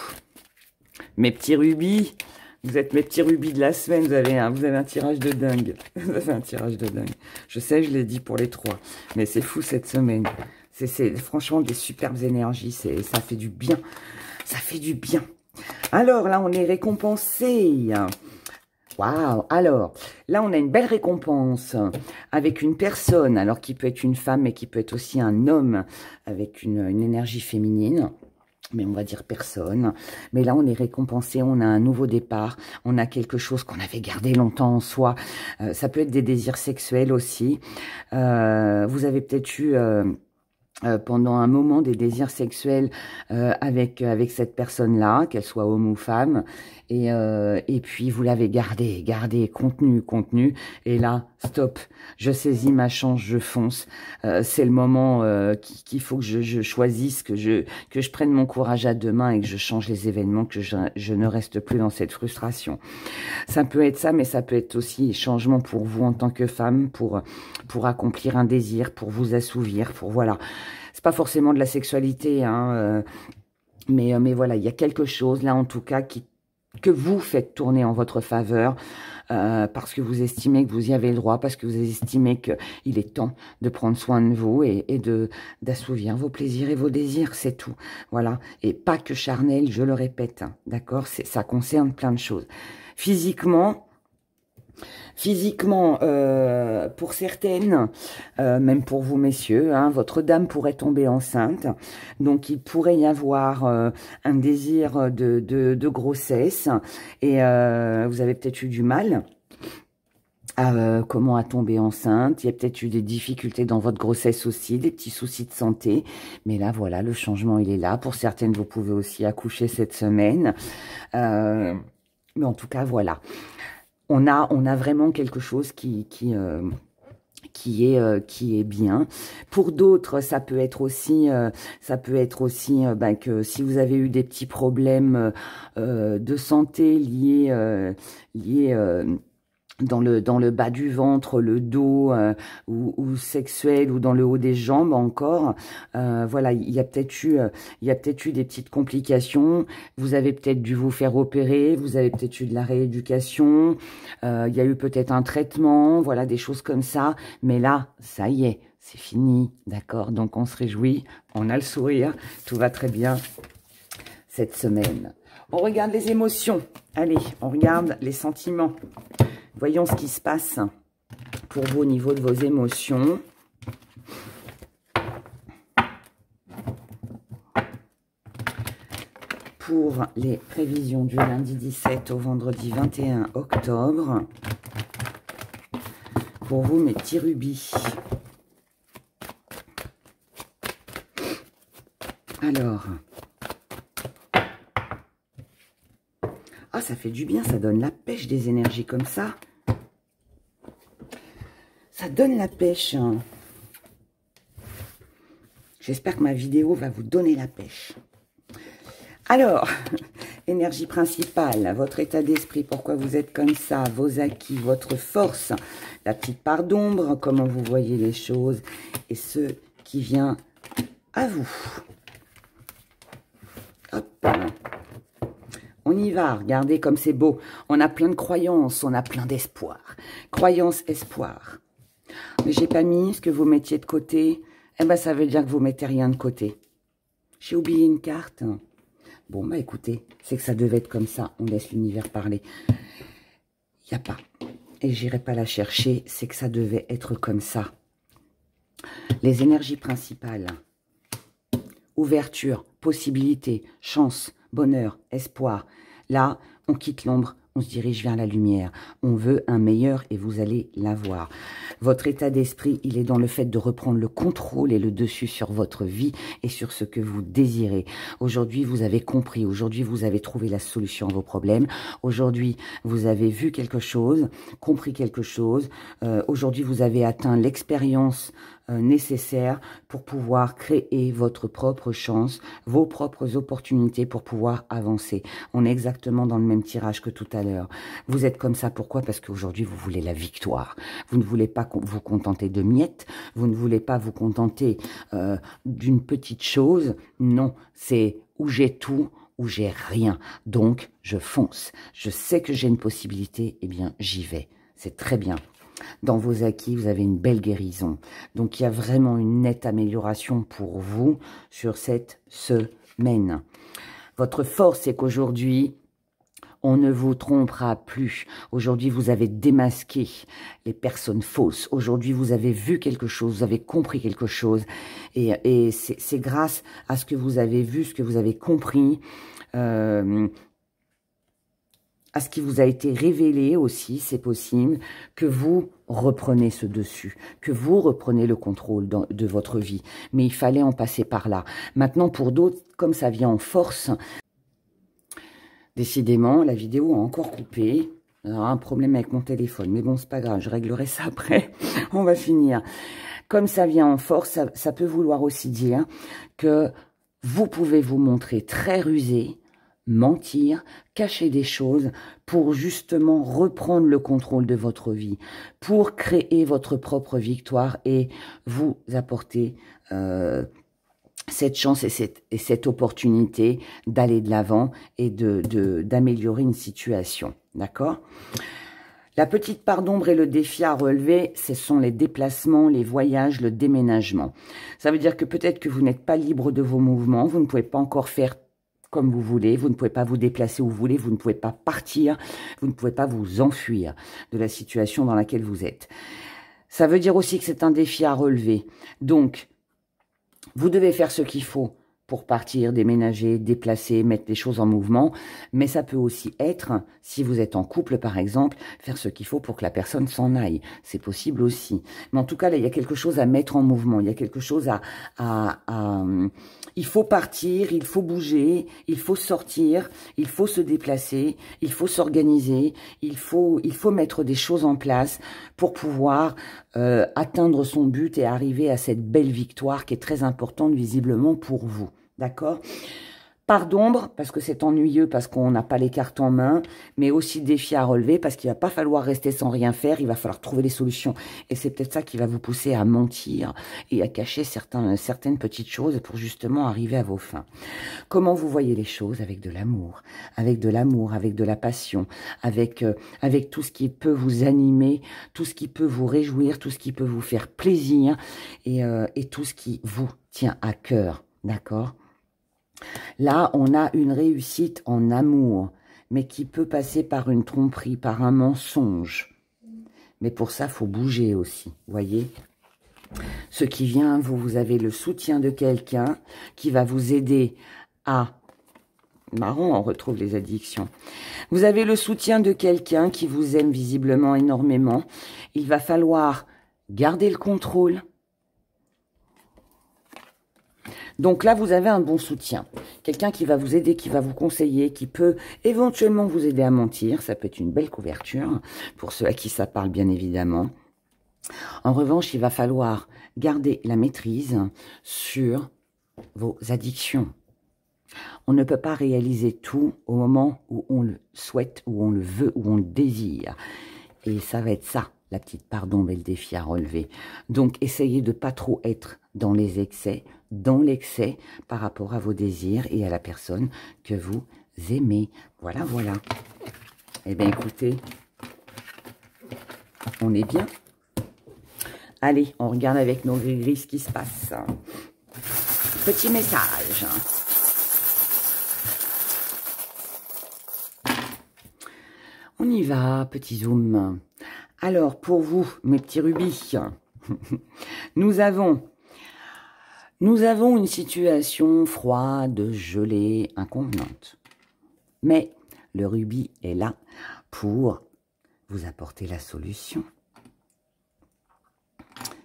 Mes petits rubis, vous êtes mes petits rubis de la semaine, vous avez un tirage de dingue. Vous avez un tirage de dingue. Je sais, je l'ai dit pour les 3, mais c'est fou cette semaine. C'est franchement des superbes énergies, ça fait du bien. Ça fait du bien. Alors là, on est récompensé. Waouh! Alors, là, on a une belle récompense avec une personne, alors qui peut être une femme, mais qui peut être aussi un homme avec une énergie féminine. Mais on va dire personne. Mais là, on est récompensé, on a un nouveau départ, on a quelque chose qu'on avait gardé longtemps en soi. Ça peut être des désirs sexuels aussi. Vous avez peut-être eu... pendant un moment des désirs sexuels avec cette personne-là, qu'elle soit homme ou femme, et puis vous l'avez gardé, contenu, et là, stop, je saisis ma chance, je fonce, c'est le moment qu'il faut que je choisisse, que je prenne mon courage à deux mains et que je change les événements, que je ne reste plus dans cette frustration. Ça peut être ça, mais ça peut être aussi changement pour vous en tant que femme, pour accomplir un désir, pour vous assouvir, pour voilà. C'est pas forcément de la sexualité, hein, mais voilà, il y a quelque chose là en tout cas que vous faites tourner en votre faveur parce que vous estimez que vous y avez le droit, parce que vous estimez qu'il est temps de prendre soin de vous et d'assouvir vos plaisirs et vos désirs, c'est tout. Voilà, et pas que charnel, je le répète, hein, d'accord, ça concerne plein de choses. Physiquement, pour certaines, même pour vous messieurs, hein, votre dame pourrait tomber enceinte. Donc il pourrait y avoir un désir de grossesse et vous avez peut-être eu du mal à tomber enceinte. Il y a peut-être eu des difficultés dans votre grossesse aussi, des petits soucis de santé. Mais là, voilà, le changement, il est là. Pour certaines, vous pouvez aussi accoucher cette semaine. Mais en tout cas, voilà. On a vraiment quelque chose qui est bien. Pour d'autres, ça peut être aussi que si vous avez eu des petits problèmes de santé liés dans le bas du ventre, le dos ou sexuel ou dans le haut des jambes encore, voilà, il y a peut-être eu des petites complications. Vous avez peut-être dû vous faire opérer, vous avez peut-être eu de la rééducation, il y a eu peut-être un traitement, voilà, des choses comme ça. Mais là, ça y est, c'est fini, d'accord? Donc on se réjouit, on a le sourire, tout va très bien cette semaine. On regarde les émotions. Allez, on regarde les sentiments. Voyons ce qui se passe pour vous au niveau de vos émotions. Pour les prévisions du lundi 17 au vendredi 21 octobre. Pour vous, mes petits rubis. Alors. Ah, ça fait du bien, ça donne la pêche des énergies comme ça. Ça donne la pêche. J'espère que ma vidéo va vous donner la pêche. Alors, énergie principale, votre état d'esprit, pourquoi vous êtes comme ça, vos acquis, votre force, la petite part d'ombre, comment vous voyez les choses et ce qui vient à vous. Hop. On y va, regardez comme c'est beau. On a plein de croyances, on a plein d'espoir. Croyances, espoir. Mais j'ai pas mis ce que vous mettiez de côté. Eh ben, ça veut dire que vous mettez rien de côté. J'ai oublié une carte. Bon, bah écoutez, c'est que ça devait être comme ça. On laisse l'univers parler. Il n'y a pas. Et j'irai pas la chercher. C'est que ça devait être comme ça. Les énergies principales. Ouverture, possibilité, chance, bonheur, espoir. Là, on quitte l'ombre, on se dirige vers la lumière. On veut un meilleur et vous allez l'avoir. Votre état d'esprit, il est dans le fait de reprendre le contrôle et le dessus sur votre vie et sur ce que vous désirez. Aujourd'hui, vous avez compris. Aujourd'hui, vous avez trouvé la solution à vos problèmes. Aujourd'hui, vous avez vu quelque chose, compris quelque chose. Aujourd'hui, vous avez atteint l'expérience nécessaires pour pouvoir créer votre propre chance, vos propres opportunités pour pouvoir avancer. On est exactement dans le même tirage que tout à l'heure. Vous êtes comme ça, pourquoi? Parce qu'aujourd'hui, vous voulez la victoire. Vous ne voulez pas vous contenter de miettes, vous ne voulez pas vous contenter d'une petite chose. Non, c'est où j'ai tout, où j'ai rien. Donc, je fonce. Je sais que j'ai une possibilité, eh bien, j'y vais. C'est très bien. Dans vos acquis, vous avez une belle guérison. Donc, il y a vraiment une nette amélioration pour vous sur cette semaine. Votre force, c'est qu'aujourd'hui, on ne vous trompera plus. Aujourd'hui, vous avez démasqué les personnes fausses. Aujourd'hui, vous avez vu quelque chose, vous avez compris quelque chose. Et c'est grâce à ce que vous avez vu, ce que vous avez compris, à ce qui vous a été révélé aussi, c'est possible, que vous reprenez ce dessus, que vous reprenez le contrôle de votre vie. Mais il fallait en passer par là. Maintenant, pour d'autres, comme ça vient en force, décidément, la vidéo a encore coupé. Alors, un problème avec mon téléphone. Mais bon, c'est pas grave, je réglerai ça après. On va finir. Comme ça vient en force, ça peut vouloir aussi dire que vous pouvez vous montrer très rusé, mentir, cacher des choses pour justement reprendre le contrôle de votre vie, pour créer votre propre victoire et vous apporter cette chance et cette opportunité d'aller de l'avant et d'améliorer une situation. D'accord ? La petite part d'ombre et le défi à relever, ce sont les déplacements, les voyages, le déménagement. Ça veut dire que peut-être que vous n'êtes pas libre de vos mouvements, vous ne pouvez pas encore faire comme vous voulez, vous ne pouvez pas vous déplacer où vous voulez, vous ne pouvez pas partir, vous ne pouvez pas vous enfuir de la situation dans laquelle vous êtes. Ça veut dire aussi que c'est un défi à relever. Donc, vous devez faire ce qu'il faut pour partir, déménager, déplacer, mettre les choses en mouvement. Mais ça peut aussi être, si vous êtes en couple par exemple, faire ce qu'il faut pour que la personne s'en aille. C'est possible aussi. Mais en tout cas, là, il y a quelque chose à mettre en mouvement. Il y a quelque chose il faut partir, il faut bouger, il faut sortir, il faut se déplacer, il faut s'organiser, il faut mettre des choses en place pour pouvoir atteindre son but et arriver à cette belle victoire qui est très importante visiblement pour vous. D'accord ? Part d'ombre, parce que c'est ennuyeux, parce qu'on n'a pas les cartes en main, mais aussi défi à relever, parce qu'il ne va pas falloir rester sans rien faire, il va falloir trouver les solutions. Et c'est peut-être ça qui va vous pousser à mentir et à cacher certaines petites choses pour justement arriver à vos fins. Comment vous voyez les choses? Avec de l'amour, avec de la passion, avec tout ce qui peut vous animer, tout ce qui peut vous réjouir, tout ce qui peut vous faire plaisir et tout ce qui vous tient à cœur. D'accord ? Là, on a une réussite en amour, mais qui peut passer par une tromperie, par un mensonge. Mais pour ça, il faut bouger aussi, voyez. Ce qui vient, vous avez le soutien de quelqu'un qui va vous aider à... Marrant, on retrouve les addictions. Vous avez le soutien de quelqu'un qui vous aime visiblement énormément. Il va falloir garder le contrôle. Donc là, vous avez un bon soutien. Quelqu'un qui va vous aider, qui va vous conseiller, qui peut éventuellement vous aider à mentir. Ça peut être une belle couverture pour ceux à qui ça parle, bien évidemment. En revanche, il va falloir garder la maîtrise sur vos addictions. On ne peut pas réaliser tout au moment où on le souhaite, où on le veut, où on le désire. Et ça va être ça, la petite part d'ombre et le défi à relever. Donc, essayez de ne pas trop être dans les excès, dans l'excès par rapport à vos désirs et à la personne que vous aimez. Voilà, voilà. Eh bien, écoutez, on est bien. Allez, on regarde avec nos gris-gris ce qui se passe. Petit message. On y va, petit zoom. Alors, pour vous, mes petits rubis, nous avons une situation froide, gelée, inconvenante. Mais le rubis est là pour vous apporter la solution.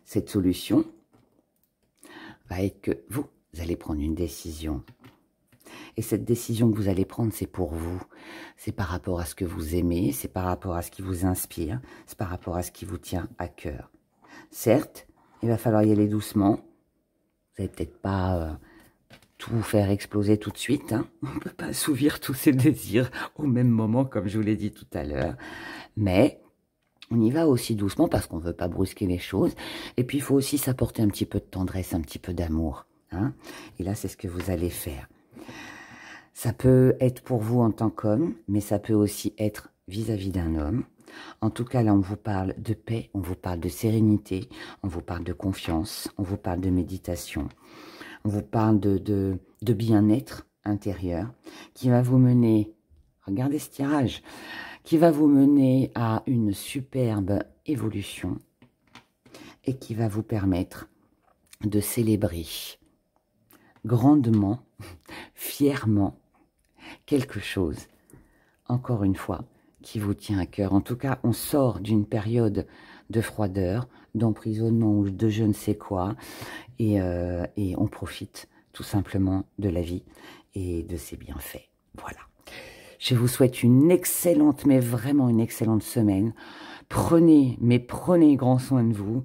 Cette solution va être que vous allez prendre une décision. Et cette décision que vous allez prendre, c'est pour vous. C'est par rapport à ce que vous aimez, c'est par rapport à ce qui vous inspire, c'est par rapport à ce qui vous tient à cœur. Certes, Il va falloir y aller doucement. Vous n'allez peut-être pas tout faire exploser tout de suite. Hein. On ne peut pas assouvir tous ses désirs au même moment, comme je vous l'ai dit tout à l'heure. Mais on y va aussi doucement parce qu'on ne veut pas brusquer les choses. Et puis, il faut aussi s'apporter un petit peu de tendresse, un petit peu d'amour. Hein. Et là, c'est ce que vous allez faire. Ça peut être pour vous en tant qu'homme, mais ça peut aussi être vis-à-vis d'un homme. En tout cas, là, on vous parle de paix, on vous parle de sérénité, on vous parle de confiance, on vous parle de méditation, on vous parle de bien-être intérieur qui va vous mener, regardez ce tirage, qui va vous mener à une superbe évolution et qui va vous permettre de célébrer grandement, fièrement, quelque chose, encore une fois, qui vous tient à cœur. En tout cas, on sort d'une période de froideur, d'emprisonnement ou de je ne sais quoi, et on profite tout simplement de la vie et de ses bienfaits. Voilà. Je vous souhaite une excellente, mais vraiment une excellente semaine. Prenez grand soin de vous.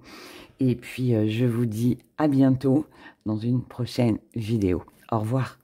Et puis, je vous dis à bientôt dans une prochaine vidéo. Au revoir.